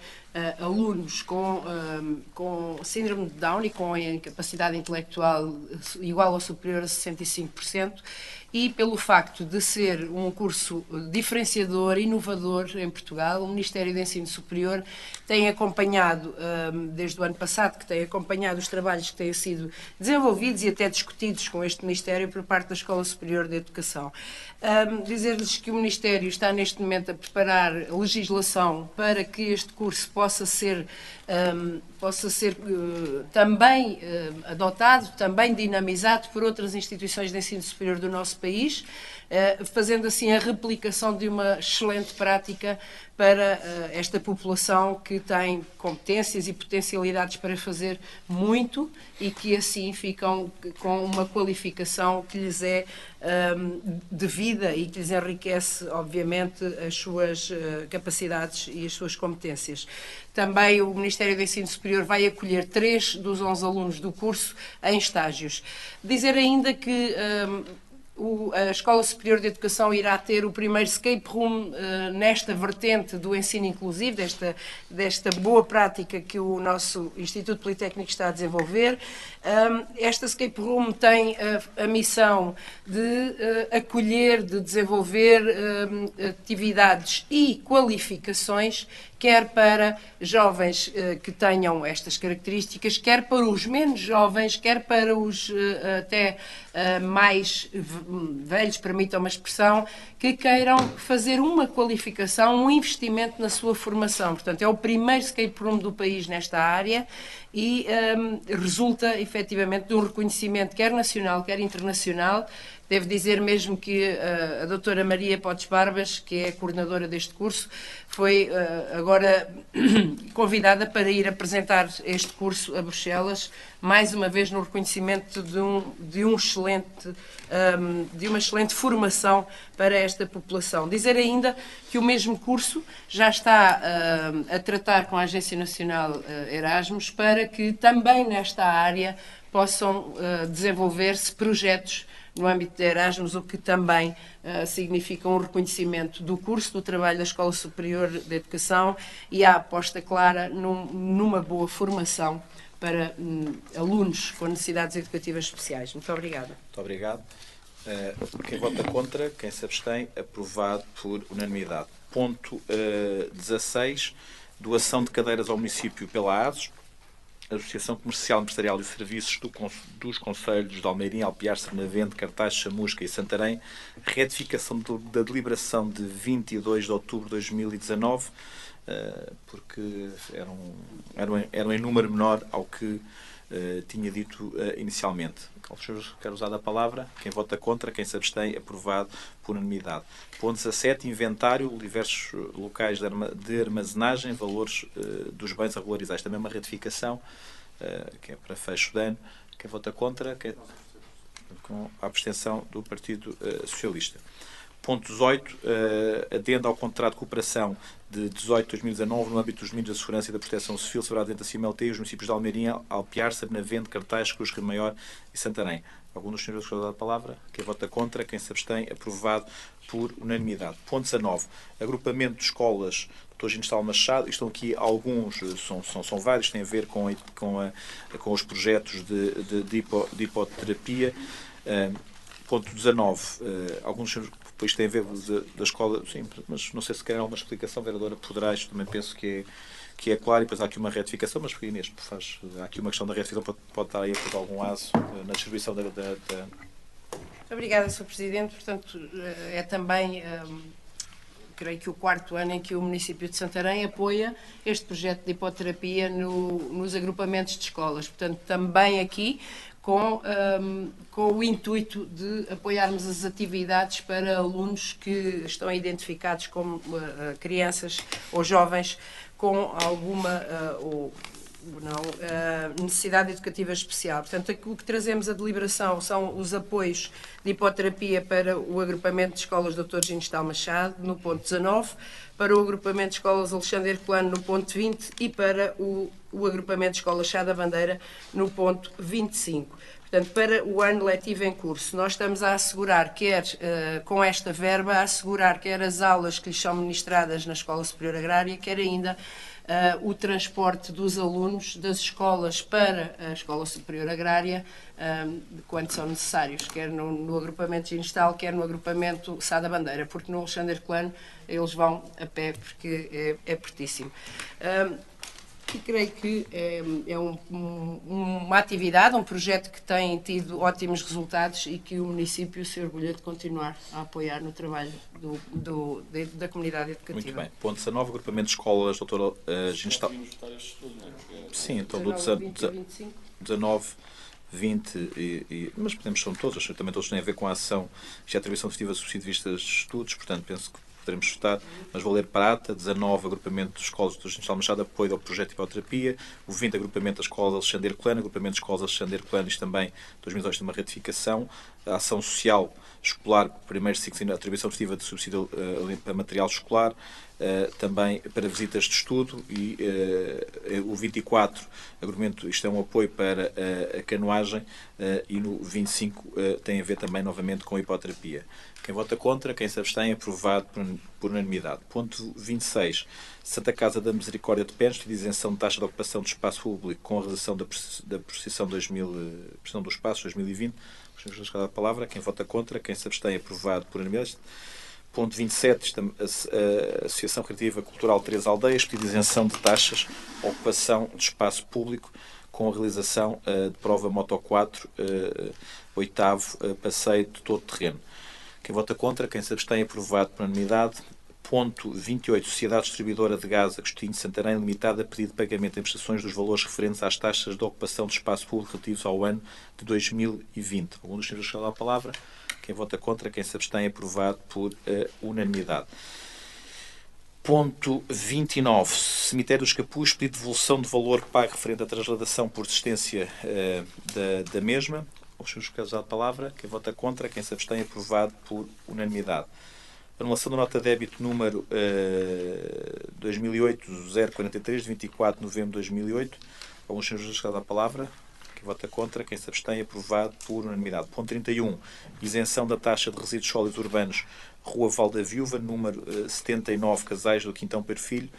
alunos com síndrome de Down e com incapacidade intelectual igual ou superior a 65%, e pelo facto de ser um curso diferenciador, inovador em Portugal, o Ministério do Ensino Superior tem acompanhado, desde o ano passado, que tem acompanhado os trabalhos que têm sido desenvolvidos e até discutidos com este Ministério por parte da Escola Superior de Educação. Dizer-lhes que o Ministério está neste momento a preparar legislação para que este curso possa ser também adotado, também dinamizado por outras instituições de ensino superior do nosso país, fazendo assim a replicação de uma excelente prática para esta população que tem competências e potencialidades para fazer muito e que assim ficam com uma qualificação que lhes é devida e que lhes enriquece, obviamente, as suas capacidades e as suas competências. Também o Ministério do Ensino Superior vai acolher 3 dos 11 alunos do curso em estágios. Dizer ainda que a Escola Superior de Educação irá ter o primeiro escape room nesta vertente do ensino inclusivo, desta boa prática que o nosso Instituto Politécnico está a desenvolver. Esta escape room tem a missão de acolher, de desenvolver atividades e qualificações, quer para jovens que tenham estas características, quer para os menos jovens, quer para os até mais velhos, permitam uma expressão, que queiram fazer uma qualificação, um investimento na sua formação. Portanto, é o primeiro escape room do país nesta área e resulta, efetivamente, de um reconhecimento quer nacional, quer internacional. Devo dizer mesmo que a doutora Maria Potes Barbas, que é a coordenadora deste curso, foi agora convidada para ir apresentar este curso a Bruxelas, mais uma vez no reconhecimento de uma excelente formação para esta população. Dizer ainda que o mesmo curso já está a tratar com a Agência Nacional Erasmus para que também nesta área possam desenvolver-se projetos no âmbito de Erasmus, o que também significa um reconhecimento do curso, do trabalho da Escola Superior de Educação e a aposta clara numa boa formação para alunos com necessidades educativas especiais. Muito obrigada. Muito obrigado. Quem vota contra, quem se abstém, aprovado por unanimidade. Ponto 16, doação de cadeiras ao município pela ASOS. Associação Comercial, Empresarial e Serviços dos Concelhos de Almeirim, Alpiar, Sernavente, Cartaz, Chamusca e Santarém, retificação da deliberação de 22 de outubro de 2019, porque era em número menor ao que tinha dito inicialmente. Quero usar a palavra. Quem vota contra, quem se abstém, aprovado por unanimidade. Ponto 17, inventário, diversos locais de armazenagem, valores dos bens a regularizar. Esta mesma retificação, que é para fecho de ano. Quem vota contra, com a abstenção do Partido Socialista. Ponto 18, adendo ao contrato de cooperação de 18 de 2019 no âmbito dos domínios da segurança e da proteção civil celebrado entre a CIMLT e os municípios de Almeirim, Alpiar, Sernavente, Cartaz, Cruz Rio Maior e Santarém. Algum dos senhores gostou da palavra? Quem vota contra, quem se abstém, aprovado por unanimidade. Ponto 19, agrupamento de escolas Dr. Ginestal Machado. Estão aqui alguns, são vários, têm a ver com os projetos de hipoterapia. Ponto 19, alguns dos senhores depois tem a ver da escola, sim, mas não sei se quer alguma explicação, vereadora, poderá, isto também penso que é claro, e depois há aqui uma retificação, mas Inês, há aqui uma questão da retificação, pode estar aí por algum aso na distribuição da... Obrigada, Sr. Presidente. Portanto, é também creio que o 4º ano em que o município de Santarém apoia este projeto de hipoterapia nos agrupamentos de escolas. Portanto, também aqui com o intuito de apoiarmos as atividades para alunos que estão identificados como crianças ou jovens com alguma necessidade educativa especial. Portanto, o que trazemos a deliberação são os apoios de hipoterapia para o agrupamento de escolas Dr. Ginestal Machado, no ponto 19, para o agrupamento de escolas Alexandre Herculano, no ponto 20, e para o agrupamento de escolas Chá da Bandeira, no ponto 25. Portanto, para o ano letivo em curso, nós estamos a assegurar, com esta verba, a assegurar quer as aulas que lhes são ministradas na Escola Superior Agrária, quer ainda o transporte dos alunos das escolas para a Escola Superior Agrária, quando são necessários, quer no agrupamento Ginestal, quer no agrupamento Sá da Bandeira, porque no Alexandre Herculano eles vão a pé, porque é pertíssimo. E creio que é uma atividade, um projeto que tem tido ótimos resultados e que o município se orgulha de continuar a apoiar no trabalho da comunidade educativa. Muito bem. Ponto 19, agrupamento de escolas, doutor Ginestal. Sim, então do 19, 20 mas podemos, são todos, também todos têm a ver com a ação de atribuição efetiva de subsídio de vistas de estudos, portanto penso que poderemos votar, mas vou ler Prata, 19, agrupamento de escolas do Ginestal Machado, apoio ao projeto de hipoterapia, o 20, agrupamento das escolas Alexandre Herculano, agrupamento de escolas Alexandre Herculano, isto também, 2018, uma ratificação, a ação social escolar, primeiro ciclo, atribuição efetiva de subsídio para material escolar, também para visitas de estudo, e o 24, agrupamento, isto é um apoio para a canoagem, e no 25 tem a ver também novamente com a hipoterapia. Quem vota contra, quem se abstém, aprovado por unanimidade. Ponto 26. Santa Casa da Misericórdia de Pernes, de isenção de taxa de ocupação do espaço público com a realização da procissão do espaço 2020. Gostamos de dar a palavra. Quem vota contra, quem se abstém, aprovado por unanimidade. Ponto 27. A Associação Recreativa Cultural Três Aldeias, pedido de isenção de taxas, ocupação de espaço público com a realização de prova Moto 4, 8º passeio de todo terreno. Quem vota contra, quem se abstém, aprovado por unanimidade. Ponto 28. Sociedade Distribuidora de Gás Agostinho de Santarém Limitada, pedido de pagamento em prestações dos valores referentes às taxas de ocupação de espaço público relativos ao ano de 2020. Algum dos senhores quer dar a palavra? Quem vota contra, quem se abstém, aprovado por unanimidade. Ponto 29. Cemitério dos Capuz, pedido de devolução de valor pago referente à transladação por existência da mesma. Os senhores querem usar a palavra. Quem vota contra, quem se abstém, aprovado por unanimidade. Anulação da nota de débito número 2008-043, de 24 de novembro de 2008. Alguns senhores querem usar a palavra. Quem vota contra, quem se abstém, aprovado por unanimidade. Ponto 31. Isenção da taxa de resíduos sólidos urbanos, Rua Val da Viúva, número 79, Casais do Quintão Perfilho,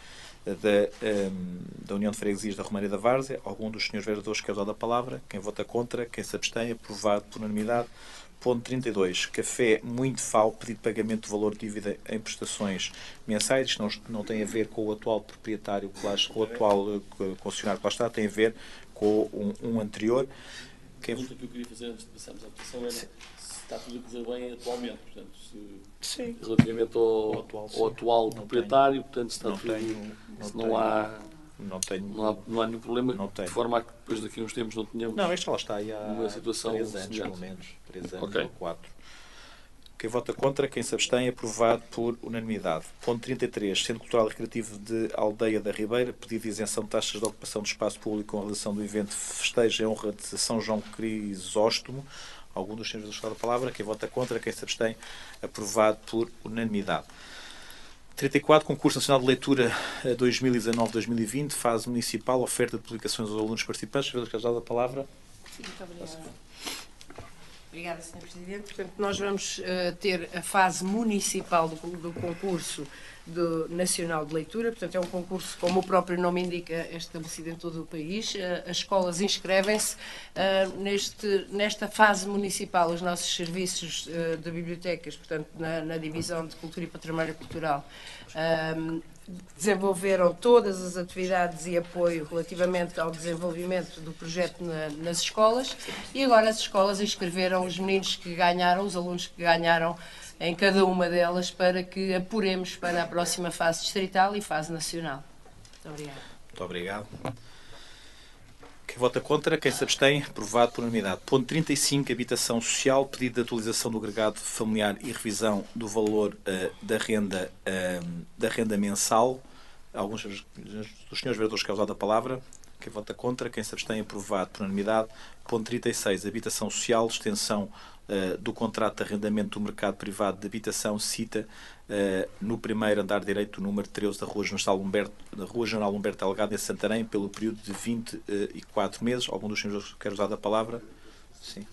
da União de Freguesias da Romaria da Várzea. Algum dos senhores vereadores quer usar a palavra? Quem vota contra, quem se abstém, aprovado por unanimidade. Ponto 32. Café Muito Fal, pedido de pagamento de valor de dívida em prestações mensais. Isto não tem a ver com o atual proprietário, com o atual concessionário que lá está, tem a ver com um anterior. A pergunta que eu queria fazer antes de passarmos à votação era se está tudo a correr bem atualmente, portanto, Sim. Relativamente ao atual proprietário, portanto, se está não há nenhum problema, de forma a que depois daqui a uns tempos não tenhamos isto lá está aí há uma situação 3 anos, pelo menos. 3 anos Okay. ou 4. Quem vota contra, quem se abstém, aprovado por unanimidade. Ponto 33. Centro Cultural e Recreativo de Aldeia da Ribeira, pedido de isenção de taxas de ocupação do espaço público com a realização do evento Festejo em honra de São João Crisóstomo. Algum dos senhores da palavra. Quem vota contra, quem se abstém, aprovado por unanimidade. 34. Concurso Nacional de Leitura 2019-2020, fase municipal, oferta de publicações aos alunos participantes. Senhores, queres dar a palavra? Sim, muito obrigada. Obrigada, Sr. Presidente. Portanto, nós vamos ter a fase municipal do concurso nacional de leitura. Portanto, é um concurso, como o próprio nome indica, é estabelecido em todo o país. As escolas inscrevem-se. Nesta fase municipal, os nossos serviços de bibliotecas, portanto, na divisão de Cultura e Património Cultural, desenvolveram todas as atividades e apoio relativamente ao desenvolvimento do projeto nas escolas, e agora as escolas inscreveram os meninos que ganharam, os alunos que ganharam em cada uma delas para que apuremos para a próxima fase distrital e fase nacional. Muito obrigada. Muito obrigado. Quem vota contra, quem se abstém, aprovado por unanimidade. Ponto 35, habitação social, pedido de atualização do agregado familiar e revisão do valor da renda mensal. Alguns dos senhores vereadores querem usar a palavra. Quem vota contra, quem se abstém, aprovado por unanimidade. Ponto 36, habitação social, extensão do contrato de arrendamento do mercado privado de habitação, cita no primeiro andar direito, número 13 da Rua General Humberto Delgado, em Santarém, pelo período de 24 meses. Algum dos senhores quer usar a palavra? Sim.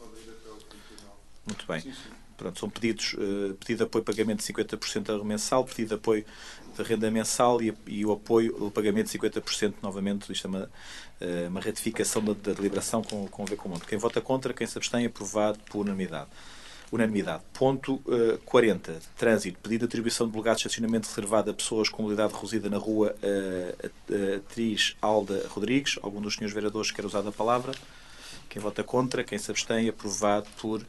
Muito bem. Pronto, são pedidos, pedido de apoio pagamento de 50% mensal, pedido de apoio de renda mensal e o apoio, o pagamento de 50% novamente. Isto é uma ratificação da deliberação com a ver com o mundo. Quem vota contra, quem se abstém, aprovado por unanimidade. Ponto 40. Trânsito. Pedido de atribuição de lugar de estacionamento reservado a pessoas com mobilidade reduzida na rua Atriz Alda Rodrigues. Algum dos senhores vereadores quer usar a palavra? Quem vota contra, quem se abstém, aprovado por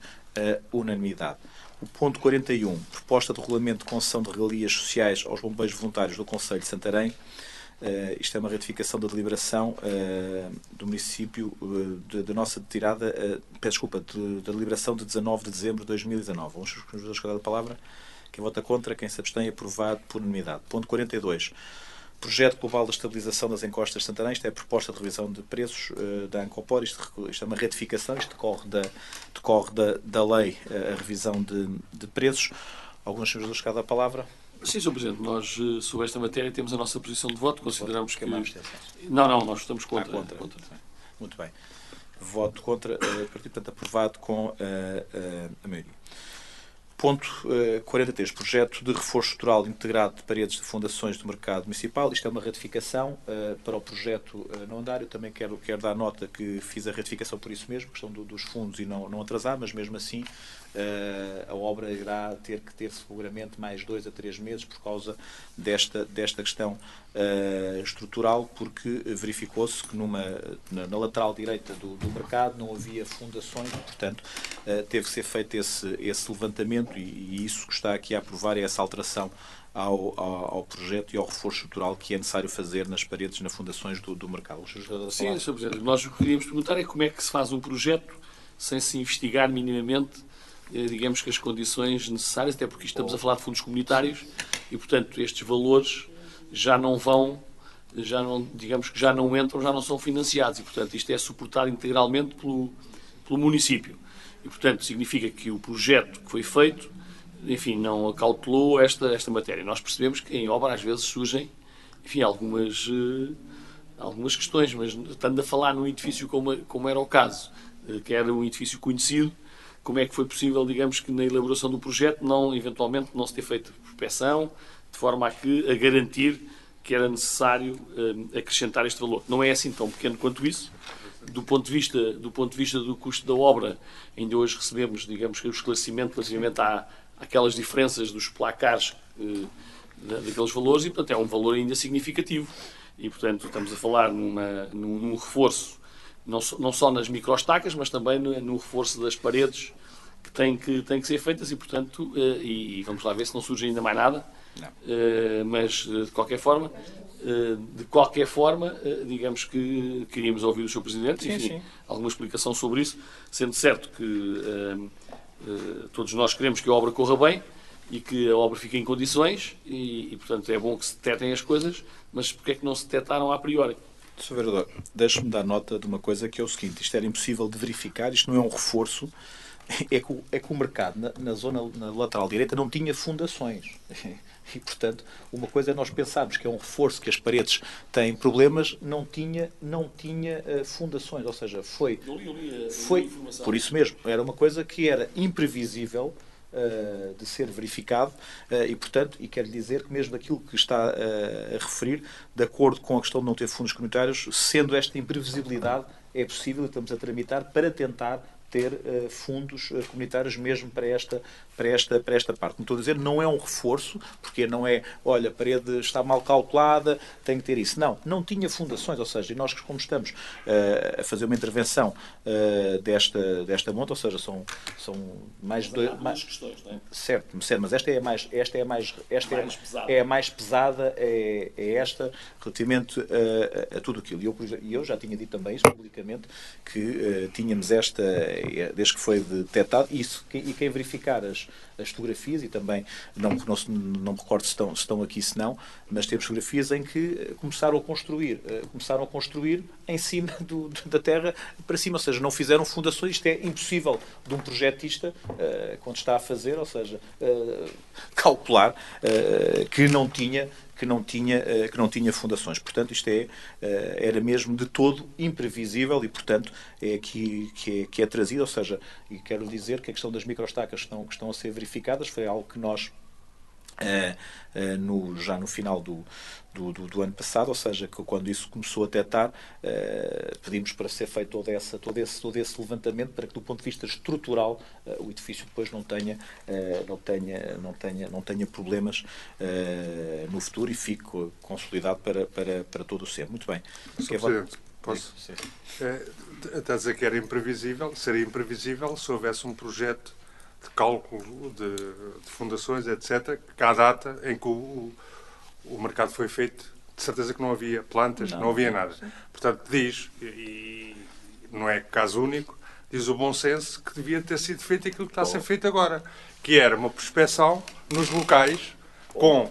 unanimidade. O ponto 41, proposta de regulamento de concessão de regalias sociais aos bombeiros voluntários do Concelho de Santarém. Isto é uma ratificação da deliberação do município da nossa tirada, peço desculpa, da deliberação de 19 de dezembro de 2019. Vamos escolher a palavra. Quem vota contra, quem se abstém, aprovado por unanimidade. Ponto 42. Projeto Global da Estabilização das Encostas de Santarém. Isto é a proposta de revisão de preços da Ancopor. Isto é uma retificação, isto decorre da lei, a revisão de preços. Alguns senhores de cada palavra. Sim, Sr. Presidente, nós sobre esta matéria temos a nossa posição de voto, consideramos que... Não, nós estamos contra. Contra. Muito bem. Voto contra, portanto, aprovado com a maioria. Ponto 43. Projeto de reforço estrutural integrado de paredes de fundações do mercado municipal. Isto é uma ratificação para o projeto não andar. Eu também quero dar nota que fiz a ratificação por isso mesmo, questão dos fundos e não atrasar, mas mesmo assim a obra irá ter que ter seguramente mais 2 a 3 meses por causa desta questão estrutural, porque verificou-se que na lateral direita do mercado não havia fundações, portanto teve que ser feito esse levantamento e isso que está aqui a aprovar é essa alteração ao projeto e ao reforço estrutural que é necessário fazer nas paredes, nas fundações do mercado. Sim, Sr. Presidente, nós o que queríamos perguntar é como é que se faz um projeto sem se investigar minimamente, digamos que as condições necessárias, até porque estamos a falar de fundos comunitários e, portanto, estes valores já não digamos que já não entram, já não são financiados e, portanto, isto é suportado integralmente pelo município. E, portanto, significa que o projeto que foi feito, enfim, não acautelou esta matéria. Nós percebemos que em obra às vezes surgem, enfim, algumas questões, mas estando a falar num edifício como era o caso, que era um edifício conhecido, como é que foi possível, digamos que na elaboração do projeto, eventualmente não se ter feito prospeção, de forma a garantir que era necessário acrescentar este valor. Não é assim tão pequeno quanto isso. Do ponto de vista do custo da obra, ainda hoje recebemos, digamos que o esclarecimento relativamente àquelas diferenças dos placares daqueles valores e, portanto, é um valor ainda significativo. E, portanto, estamos a falar num reforço, não só nas microestacas, mas também no reforço das paredes que têm que ser feitas e, portanto, e vamos lá ver se não surge ainda mais nada. Mas, de qualquer forma, digamos que queríamos ouvir o Sr. Presidente, enfim, alguma explicação sobre isso, sendo certo que todos nós queremos que a obra corra bem e que a obra fique em condições e, portanto, é bom que se detetem as coisas, mas porque é que não se detetaram a priori? Sr. Vereador, deixe-me dar nota de uma coisa que é o seguinte, isto era impossível de verificar, isto não é um reforço, é que o mercado na lateral direita não tinha fundações. E, portanto, uma coisa é nós pensarmos que é um reforço, que as paredes têm problemas, não tinha fundações, ou seja, foi por isso mesmo, era uma coisa que era imprevisível de ser verificado e, portanto, e quero dizer que mesmo aquilo que está a referir, de acordo com a questão de não ter fundos comunitários, sendo esta imprevisibilidade, é possível, estamos a tramitar para tentar ter fundos comunitários mesmo para esta parte. Como estou a dizer, não é um reforço, porque não é, olha, a parede está mal calculada, tem que ter isso. Não tinha fundações, ou seja, e nós como estamos a fazer uma intervenção desta monta, ou seja, são mais de duas questões, não é? Certo, mas esta é a mais pesada, é esta, relativamente a tudo aquilo. E eu já tinha dito também isso publicamente, que tínhamos esta, desde que foi detectado, isso, e quem verificar as fotografias, e também não me recordo se estão aqui, se não, mas temos fotografias em que começaram a construir em cima da terra para cima, ou seja, não fizeram fundações. Isto é impossível de um projetista, quando está a fazer, ou seja, calcular que não tinha fundações. Portanto, isto era mesmo de todo imprevisível e, portanto, é aqui que é trazido, ou seja, e quero dizer que a questão das microstacas que estão a ser verificadas foi algo que nós, já no final do ano passado, ou seja, que quando isso começou a detectar, pedimos para ser feito todo esse levantamento, para que do ponto de vista estrutural o edifício depois não tenha problemas no futuro e fique consolidado para todo o sempre. Muito bem. Sr. Presidente, posso? Está a dizer que era imprevisível, seria imprevisível se houvesse um projeto de cálculo de fundações, etc., que à data em que o mercado foi feito, de certeza que não havia plantas, não havia nada. Portanto, diz, e não é caso único, diz o bom senso que devia ter sido feito aquilo que está a ser feito agora, que era uma prospecção nos locais com...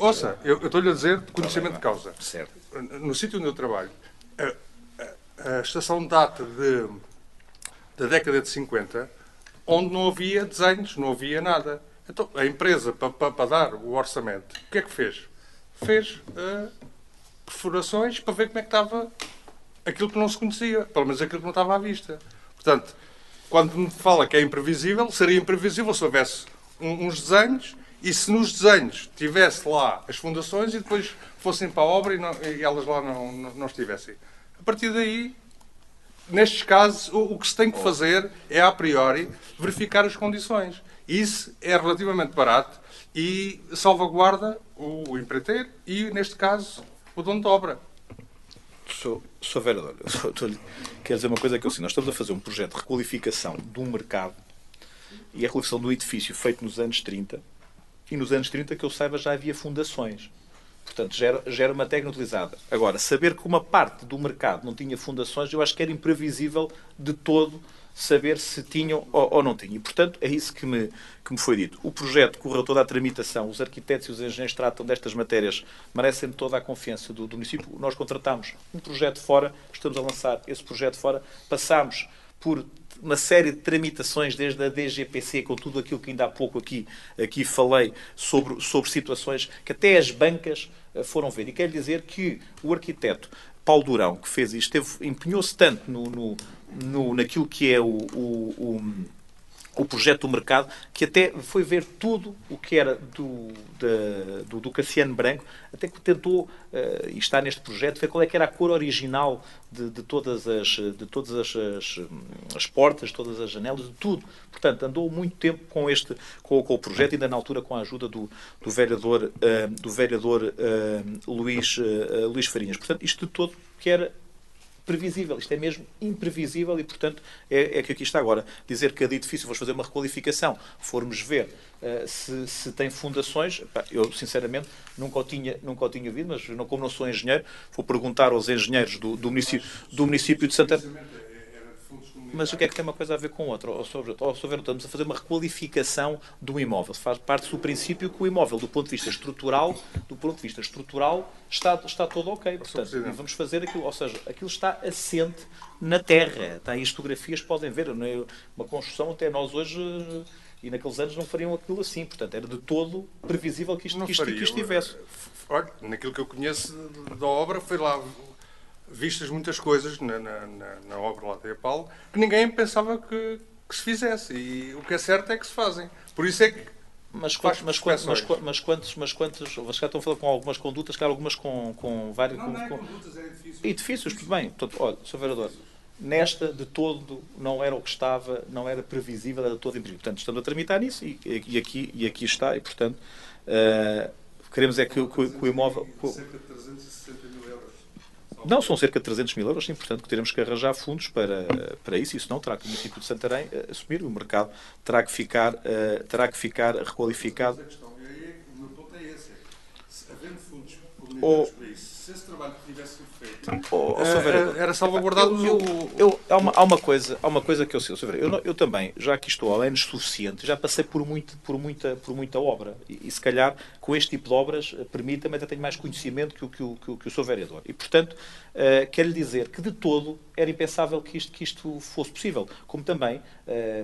Ouça, eu estou-lhe a dizer de conhecimento de causa. Certo. No sítio onde eu trabalho, a estação data da década de 50, onde não havia desenhos, não havia nada. Então, a empresa, para dar o orçamento, o que é que fez? Fez perfurações para ver como é que estava aquilo que não se conhecia, pelo menos aquilo que não estava à vista. Portanto, quando me fala que é imprevisível, seria imprevisível se houvesse uns desenhos e se nos desenhos tivesse lá as fundações e depois fossem para a obra e elas lá não estivessem. A partir daí, nestes casos, o que se tem que fazer é, a priori, verificar as condições. Isso é relativamente barato e salvaguarda o empreiteiro e, neste caso, o dono da obra. Sr. Vereador, quero dizer uma coisa que eu sei. Nós estamos a fazer um projeto de requalificação de um mercado e a requalificação do edifício feito nos anos 30, e nos anos 30, que eu saiba, já havia fundações. Portanto, já era uma técnica utilizada. Agora, saber que uma parte do mercado não tinha fundações, eu acho que era imprevisível de todo saber se tinham ou não tinham. E, portanto, é isso que me foi dito. O projeto correu toda a tramitação, os arquitetos e os engenheiros tratam destas matérias, merecem toda a confiança do município. Nós contratámos um projeto fora, estamos a lançar esse projeto fora, passámos por uma série de tramitações, desde a DGPC, com tudo aquilo que ainda há pouco aqui falei, sobre situações que até as bancas foram ver. E quero dizer que o arquiteto Paulo Durão, que fez isto, empenhou-se tanto naquilo que é o projeto do mercado, que até foi ver tudo o que era do Cassiano Branco, até que tentou, e está neste projeto, ver qual é que era a cor original de todas as portas, todas as janelas, de tudo. Portanto, andou muito tempo com o projeto, ainda na altura com a ajuda do vereador Luís Farinhas. Portanto, isto de todo que era previsível. Isto é mesmo imprevisível e, portanto, é que aqui está agora. Dizer que cada edifício, vamos fazer uma requalificação, formos ver se tem fundações, eu, sinceramente, nunca o tinha ouvido, mas como não sou engenheiro, vou perguntar aos engenheiros do município de Santana. Mas o que é que tem uma coisa a ver com outra? Estamos a fazer uma requalificação do imóvel. Faz parte do princípio que o imóvel, do ponto de vista estrutural, está todo ok. Portanto, vamos fazer aquilo. Ou seja, aquilo está assente na terra. Está aí as fotografias, podem ver. Uma construção, até nós hoje, e naqueles anos, não fariam aquilo assim. Portanto, era de todo previsível que isto tivesse. Olha, naquilo que eu conheço da obra, foi lá vistas muitas coisas na obra lá de Paulo que ninguém pensava que se fizesse. E o que é certo é que se fazem. Por isso é que Mas quantos, vocês já estão a falar com algumas condutas, claro, algumas com vários... Não é condutas, é edifícios. Edifícios, tudo bem. Portanto, olha, Sr. Vereador, nesta, de todo, não era o que estava, não era previsível, era todo imprevisível. Portanto, estamos a tramitar nisso e aqui está, e, portanto, queremos é que o imóvel... Cerca de 360 mil euros. Não, são cerca de 300 mil euros, sim, portanto, que teremos que arranjar fundos para isso, isso não terá que o município de Santarém assumir, o mercado terá que ficar requalificado. Mas a questão, o meu ponto é esse, se havendo fundos comunitários para isso, se esse trabalho que tivesse sido feito, era salvaguardado há uma coisa que eu sei, eu também, já aqui estou há anos suficiente, já passei por muita obra, e se calhar com este tipo de obras permita-me, até tenho mais conhecimento que o Sr. Vereador. E, portanto, quero-lhe dizer que de todo era impensável que isto fosse possível. Como também,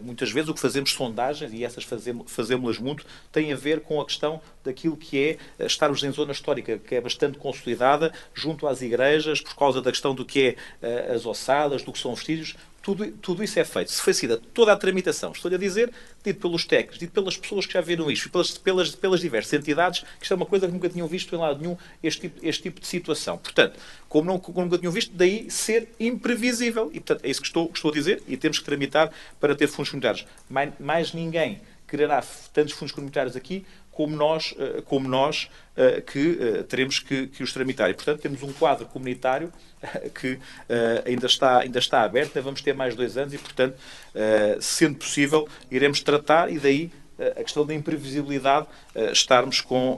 muitas vezes, o que fazemos sondagens, e essas fazemos-las muito, tem a ver com a questão daquilo que é estarmos em zona histórica, que é bastante consolidada, junto às igrejas, por causa da questão do que é as ossadas, do que são vestígios. Tudo isso é feito. Se foi sido toda a tramitação, estou-lhe a dizer, dito pelos técnicos, dito pelas pessoas que já viram isto, pelas diversas entidades, que isto é uma coisa que nunca tinham visto em lado nenhum, este tipo de situação. Portanto, como nunca tinham visto, daí ser imprevisível. E, portanto, é isso que estou a dizer, e temos que tramitar para ter fundos comunitários. Mais ninguém quererá tantos fundos comunitários aqui como nós que teremos que os tramitar. E, portanto, temos um quadro comunitário que ainda está aberto, vamos ter mais 2 anos e, portanto, sendo possível, iremos tratar, e daí a questão da imprevisibilidade, estarmos com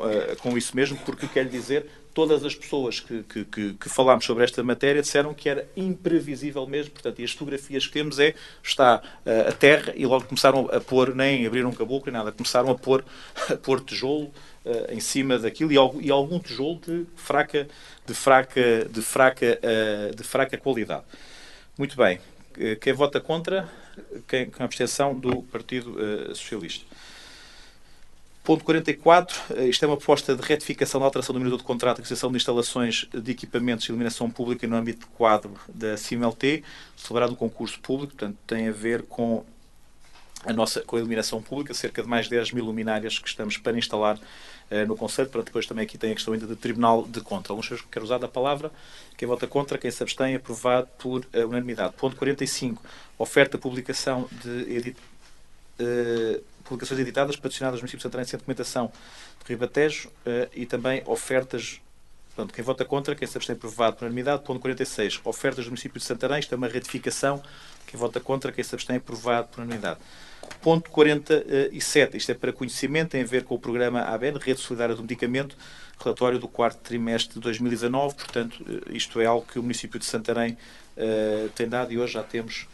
isso mesmo, porque quero dizer, todas as pessoas que falámos sobre esta matéria disseram que era imprevisível mesmo, portanto, e as fotografias que temos está a terra, e logo começaram a pôr, nem abriram caboclo, nem nada, começaram a pôr tijolo em cima daquilo, e algum tijolo de fraca qualidade. Muito bem. Quem vota contra? Com a abstenção do Partido Socialista. Ponto 44, isto é uma proposta de retificação da alteração do minuto de contrato de aquisição de instalações de equipamentos de iluminação pública no âmbito de quadro da CIMLT, celebrado um concurso público, portanto tem a ver com a iluminação pública, cerca de mais 10 mil luminárias que estamos para instalar no Conselho. Para depois também aqui tem a questão ainda do Tribunal de Contas. Alguns senhores que querem usar da palavra. Quem vota contra, quem se abstém, aprovado por unanimidade. Ponto 45, oferta, publicação de publicações editadas patrocinadas no município de Santarém, Centro de Documentação de Ribatejo, e também ofertas. Portanto, quem vota contra, quem se abstém, aprovado por unanimidade. Ponto 46, ofertas do município de Santarém, isto é uma retificação. Quem vota contra, quem se abstém, aprovado por unanimidade. Ponto 47, isto é para conhecimento, tem a ver com o programa ABN, Rede Solidária do Medicamento, relatório do 4º trimestre de 2019, portanto, isto é algo que o município de Santarém tem dado, e hoje já temos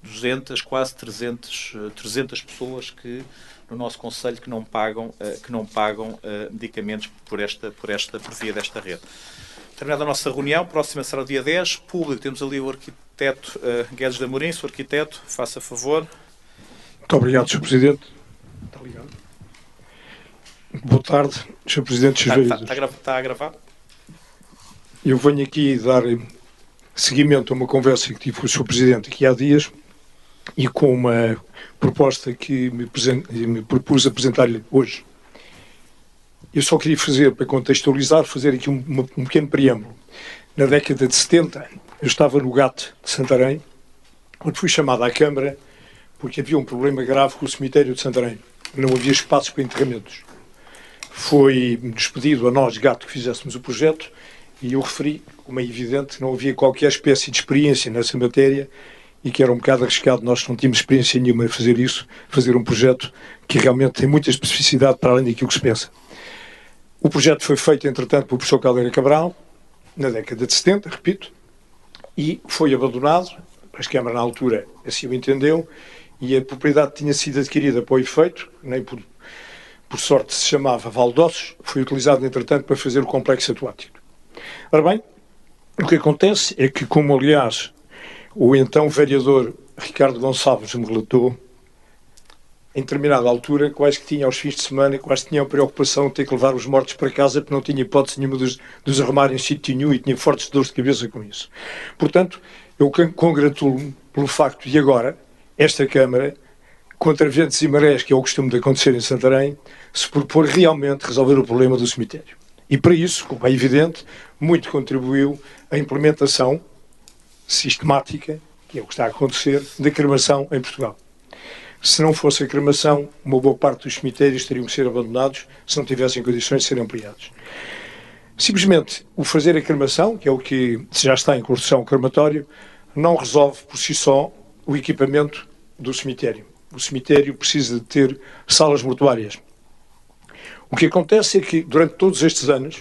200, quase 300 pessoas no nosso concelho que não pagam medicamentos por via desta rede. Terminada a nossa reunião, próxima será o dia 10, público, temos ali o arquiteto Guedes de Amorim, o arquiteto, faça favor. Muito obrigado, Sr. Presidente. Está ligado? Boa tarde, Sr. Presidente. Está a gravar? Eu venho aqui dar seguimento a uma conversa que tive com o Sr. Presidente aqui há dias, e com uma proposta que me propus apresentar-lhe hoje. Eu só queria para contextualizar, fazer aqui um pequeno preâmbulo. Na década de 70, eu estava no GAT de Santarém, onde fui chamado à Câmara porque havia um problema grave com o cemitério de Santarém. Não havia espaços para enterramentos. Foi-nos pedido a nós, GAT, que fizéssemos o projeto, e eu referi, como é evidente, não havia qualquer espécie de experiência nessa matéria, e que era um bocado arriscado, nós não tínhamos experiência nenhuma a fazer isso, fazer um projeto que realmente tem muita especificidade para além daquilo que se pensa. O projeto foi feito, entretanto, pelo professor Caldeira Cabral, na década de 70, repito, e foi abandonado, a Câmara na altura assim o entendeu, e a propriedade tinha sido adquirida para o efeito, nem por sorte se chamava Valdossos, foi utilizado, entretanto, para fazer o complexo aquático. Ora bem, o que acontece é que, como aliás o então vereador Ricardo Gonçalves me relatou, em determinada altura, quase que tinha aos fins de semana, quase tinha a preocupação de ter que levar os mortos para casa, porque não tinha hipótese nenhuma de os arrumar em sítio nenhum, e tinha fortes dores de cabeça com isso. Portanto, eu congratulo-me pelo facto de agora esta Câmara contra ventos e marés, que é o costume de acontecer em Santarém, se propor realmente resolver o problema do cemitério. E para isso, como é evidente, muito contribuiu a implementação sistemática, que é o que está a acontecer, da cremação em Portugal. Se não fosse a cremação, uma boa parte dos cemitérios teriam que ser abandonados se não tivessem condições de serem ampliados. Simplesmente, o fazer a cremação, que é o que já está em construção o crematório, não resolve por si só o equipamento do cemitério. O cemitério precisa de ter salas mortuárias. O que acontece é que, durante todos estes anos,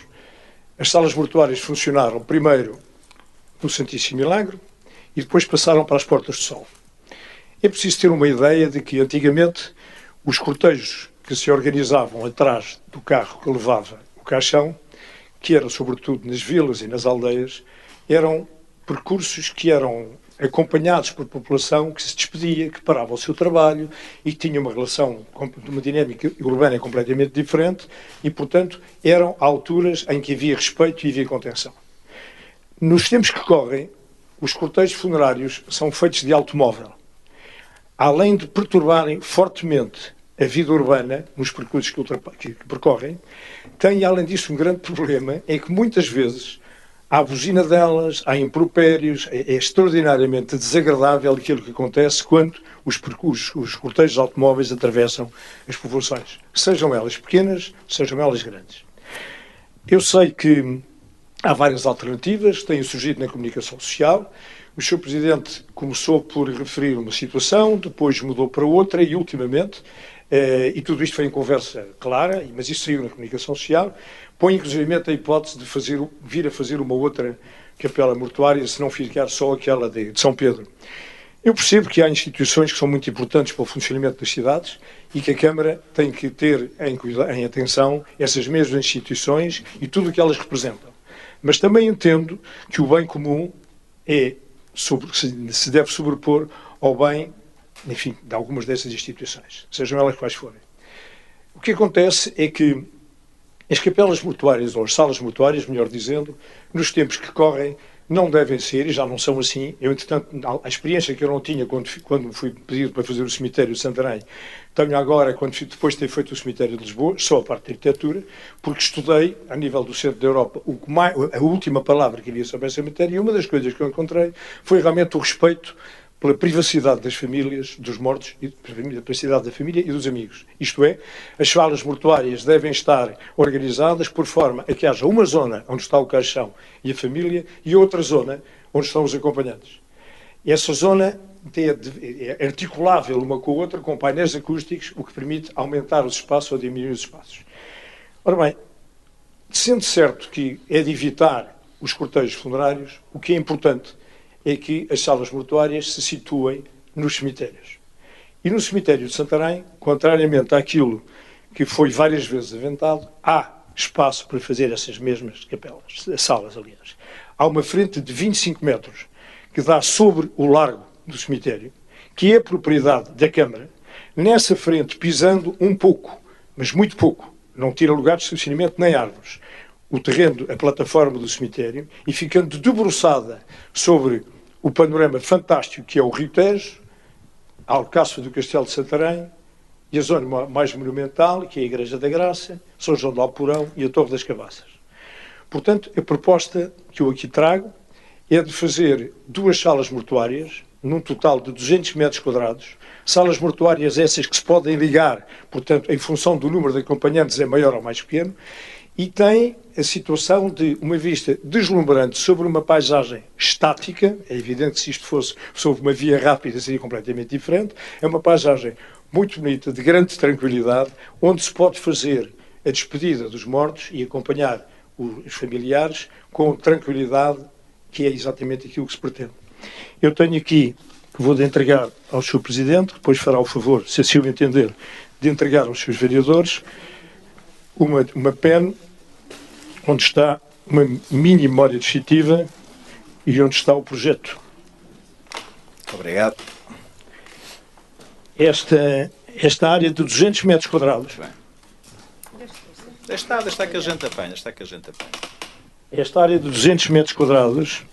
as salas mortuárias funcionaram primeiro no Santíssimo Milagre e depois passaram para as Portas do Sol. É preciso ter uma ideia de que, antigamente, os cortejos que se organizavam atrás do carro que levava o caixão, que era sobretudo nas vilas e nas aldeias, eram percursos que eram acompanhados por população que se despedia, que parava o seu trabalho e que tinha uma relação, uma dinâmica urbana completamente diferente e, portanto, eram alturas em que havia respeito e havia contenção. Nos tempos que correm, os cortejos funerários são feitos de automóvel. Além de perturbarem fortemente a vida urbana nos percursos que percorrem, tem, além disso, um grande problema, é que muitas vezes há buzina delas, há impropérios, é extraordinariamente desagradável aquilo que acontece quando os cortejos de automóveis atravessam as povoações, sejam elas pequenas, sejam elas grandes. Eu sei que há várias alternativas que têm surgido na comunicação social. O Sr. Presidente começou por referir uma situação, depois mudou para outra e, ultimamente, e tudo isto foi em conversa clara, mas isso saiu na comunicação social, põe inclusivamente a hipótese de vir a fazer uma outra capela mortuária, se não ficar só aquela de São Pedro. Eu percebo que há instituições que são muito importantes para o funcionamento das cidades e que a Câmara tem que ter em atenção essas mesmas instituições e tudo o que elas representam. Mas também entendo que o bem comum se deve sobrepor ao bem, enfim, de algumas dessas instituições, sejam elas quais forem. O que acontece é que as capelas mortuárias, ou as salas mortuárias, melhor dizendo, nos tempos que correm, não devem ser, e já não são assim. Eu, entretanto, a experiência que eu não tinha quando fui pedido para fazer o cemitério de Santarém, tenho agora, depois de ter feito o cemitério de Lisboa, só a parte de arquitetura, porque estudei, a nível do centro da Europa, a última palavra que havia sobre essa matéria, e uma das coisas que eu encontrei foi realmente o respeito pela privacidade das famílias, dos mortos, e pela privacidade da família e dos amigos. Isto é, as salas mortuárias devem estar organizadas por forma a que haja uma zona onde está o caixão e a família e outra zona onde estão os acompanhantes. E essa zona é articulável uma com a outra com painéis acústicos, o que permite aumentar os espaços ou diminuir os espaços. Ora bem, sendo certo que é de evitar os cortejos funerários, o que é importante é que as salas mortuárias se situem nos cemitérios. E no cemitério de Santarém, contrariamente àquilo que foi várias vezes aventado, há espaço para fazer essas mesmas capelas, salas, aliás. Há uma frente de 25 metros que dá sobre o largo do cemitério, que é propriedade da Câmara. Nessa frente, pisando um pouco, mas muito pouco, não tira lugar de estacionamento nem árvores, o terreno, a plataforma do cemitério, e ficando debruçada sobre o panorama fantástico que é o Rio Tejo, a Alcáçova do Castelo de Santarém e a zona mais monumental, que é a Igreja da Graça, São João de Alporão e a Torre das Cabaças. Portanto, a proposta que eu aqui trago é de fazer 2 salas mortuárias, num total de 200 metros quadrados, salas mortuárias essas que se podem ligar, portanto, em função do número de acompanhantes é maior ou mais pequeno, e tem a situação de uma vista deslumbrante sobre uma paisagem estática. É evidente que se isto fosse sobre uma via rápida seria completamente diferente. É uma paisagem muito bonita, de grande tranquilidade, onde se pode fazer a despedida dos mortos e acompanhar os familiares com tranquilidade, que é exatamente aquilo que se pretende. Eu tenho aqui, que vou de entregar ao Sr. Presidente, depois fará o favor, se assim o entender, de entregar aos seus vereadores, uma pen onde está uma mini memória descritiva e onde está o projeto. Obrigado. Esta área de 200 metros quadrados. Deixa estar que a gente apanha, Esta área de 200 metros quadrados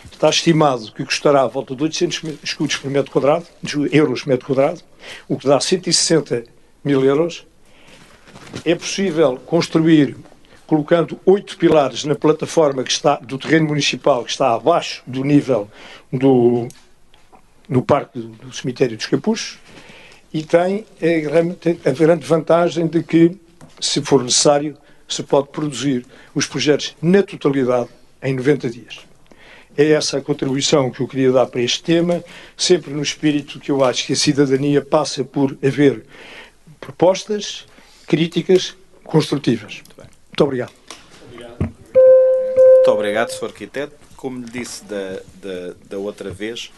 está estimado que custará à volta de 800 escudos por metro quadrado, euros por metro quadrado, o que dá 160 mil euros. É possível construir colocando 8 pilares na plataforma que está do terreno municipal, que está abaixo do nível no parque do cemitério dos Capuchos, e tem a grande vantagem de que, se for necessário, se pode produzir os projetos na totalidade em 90 dias. É essa a contribuição que eu queria dar para este tema, sempre no espírito que eu acho que a cidadania passa por haver propostas, críticas, construtivas. Muito obrigado. Muito obrigado, Sr. Arquiteto. Como lhe disse da outra vez,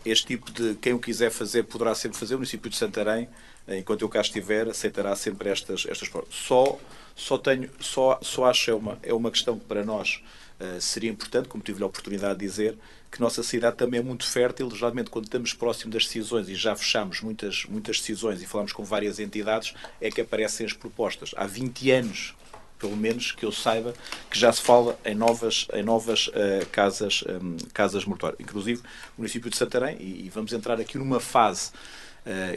este tipo de, quem o quiser fazer, poderá sempre fazer. O município de Santarém, enquanto eu cá estiver, aceitará sempre estas só acho é uma questão que para nós seria importante, como tive a oportunidade de dizer, que a nossa cidade também é muito fértil, geralmente quando estamos próximo das decisões e já fechamos muitas decisões e falamos com várias entidades, é que aparecem as propostas. Há 20 anos, pelo menos, que eu saiba, que já se fala em novas casas mortuárias. Inclusive, o município de Santarém, e vamos entrar aqui numa fase,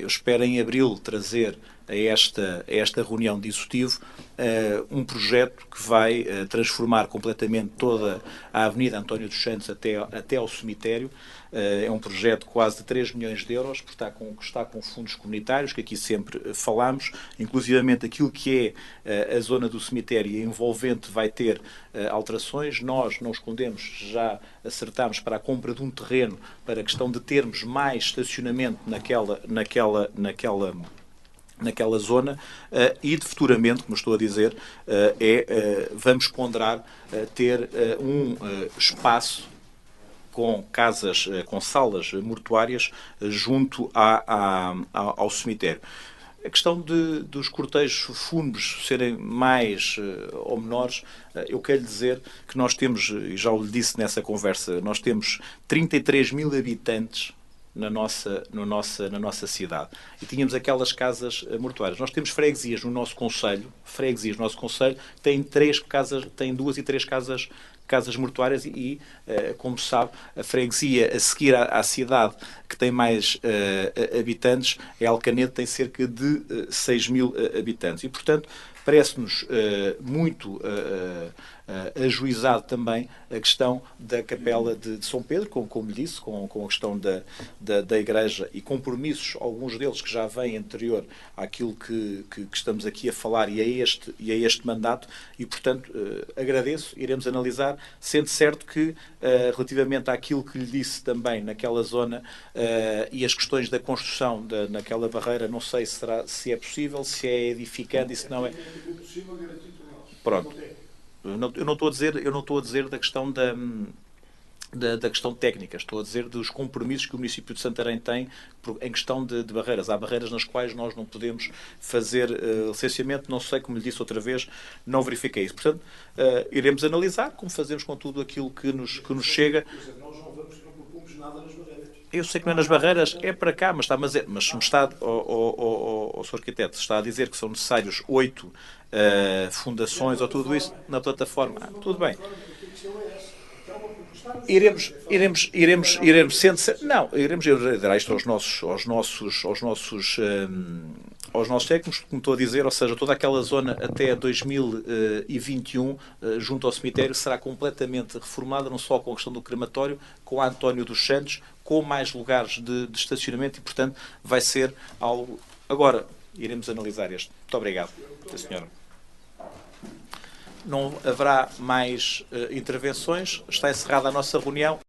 eu espero em abril trazer a esta reunião de executivo um projeto que vai transformar completamente toda a Avenida António dos Santos até ao cemitério. É um projeto de quase de 3 milhões de euros, que está com fundos comunitários, que aqui sempre falamos, inclusivamente aquilo que é a zona do cemitério envolvente vai ter alterações. Nós não escondemos, já acertámos para a compra de um terreno para a questão de termos mais estacionamento naquela zona e de futuramente, como estou a dizer, vamos ponderar ter um espaço com casas, com salas mortuárias junto ao cemitério. A questão dos cortejos fúnebres serem mais ou menores, eu quero dizer que nós temos, e já o disse nessa conversa, nós temos 33 mil habitantes na nossa cidade. E tínhamos aquelas casas mortuárias. Nós temos freguesias no nosso concelho, têm 2 e 3 casas mortuárias e, como se sabe, a freguesia a seguir à cidade que tem mais habitantes, é Alcanede, tem cerca de 6 mil habitantes. E, portanto, parece-nos muito ajuizado também a questão da Capela de São Pedro, como lhe disse, com a questão da Igreja e compromissos, alguns deles que já vêm anterior àquilo que estamos aqui a falar e a este mandato, e, portanto, agradeço, iremos analisar, sendo certo que, relativamente àquilo que lhe disse também naquela zona e as questões da construção naquela barreira, não sei se é possível, se é edificante e se não é. Pronto. Eu não estou a dizer da questão da questão técnica, estou a dizer dos compromissos que o município de Santarém tem em questão de barreiras. Há barreiras nas quais nós não podemos fazer licenciamento, não sei, como lhe disse outra vez, não verifiquei isso. Portanto, iremos analisar, como fazemos com tudo aquilo que nos chega. Nós não propomos nada nas barreiras. Eu sei que não é nas barreiras, é para cá, mas se me está, o Sr. Arquiteto, está a dizer que são necessários 8 fundações ou tudo isso na plataforma. Tudo bem. Iremos dar isto aos nossos técnicos, como estou a dizer, ou seja, toda aquela zona até 2021, junto ao cemitério, será completamente reformada, não só com a questão do crematório, com a António dos Santos, com mais lugares de estacionamento e, portanto, vai ser algo. Agora, iremos analisar este. Muito obrigado, senhora. Não haverá mais intervenções. Está encerrada a nossa reunião.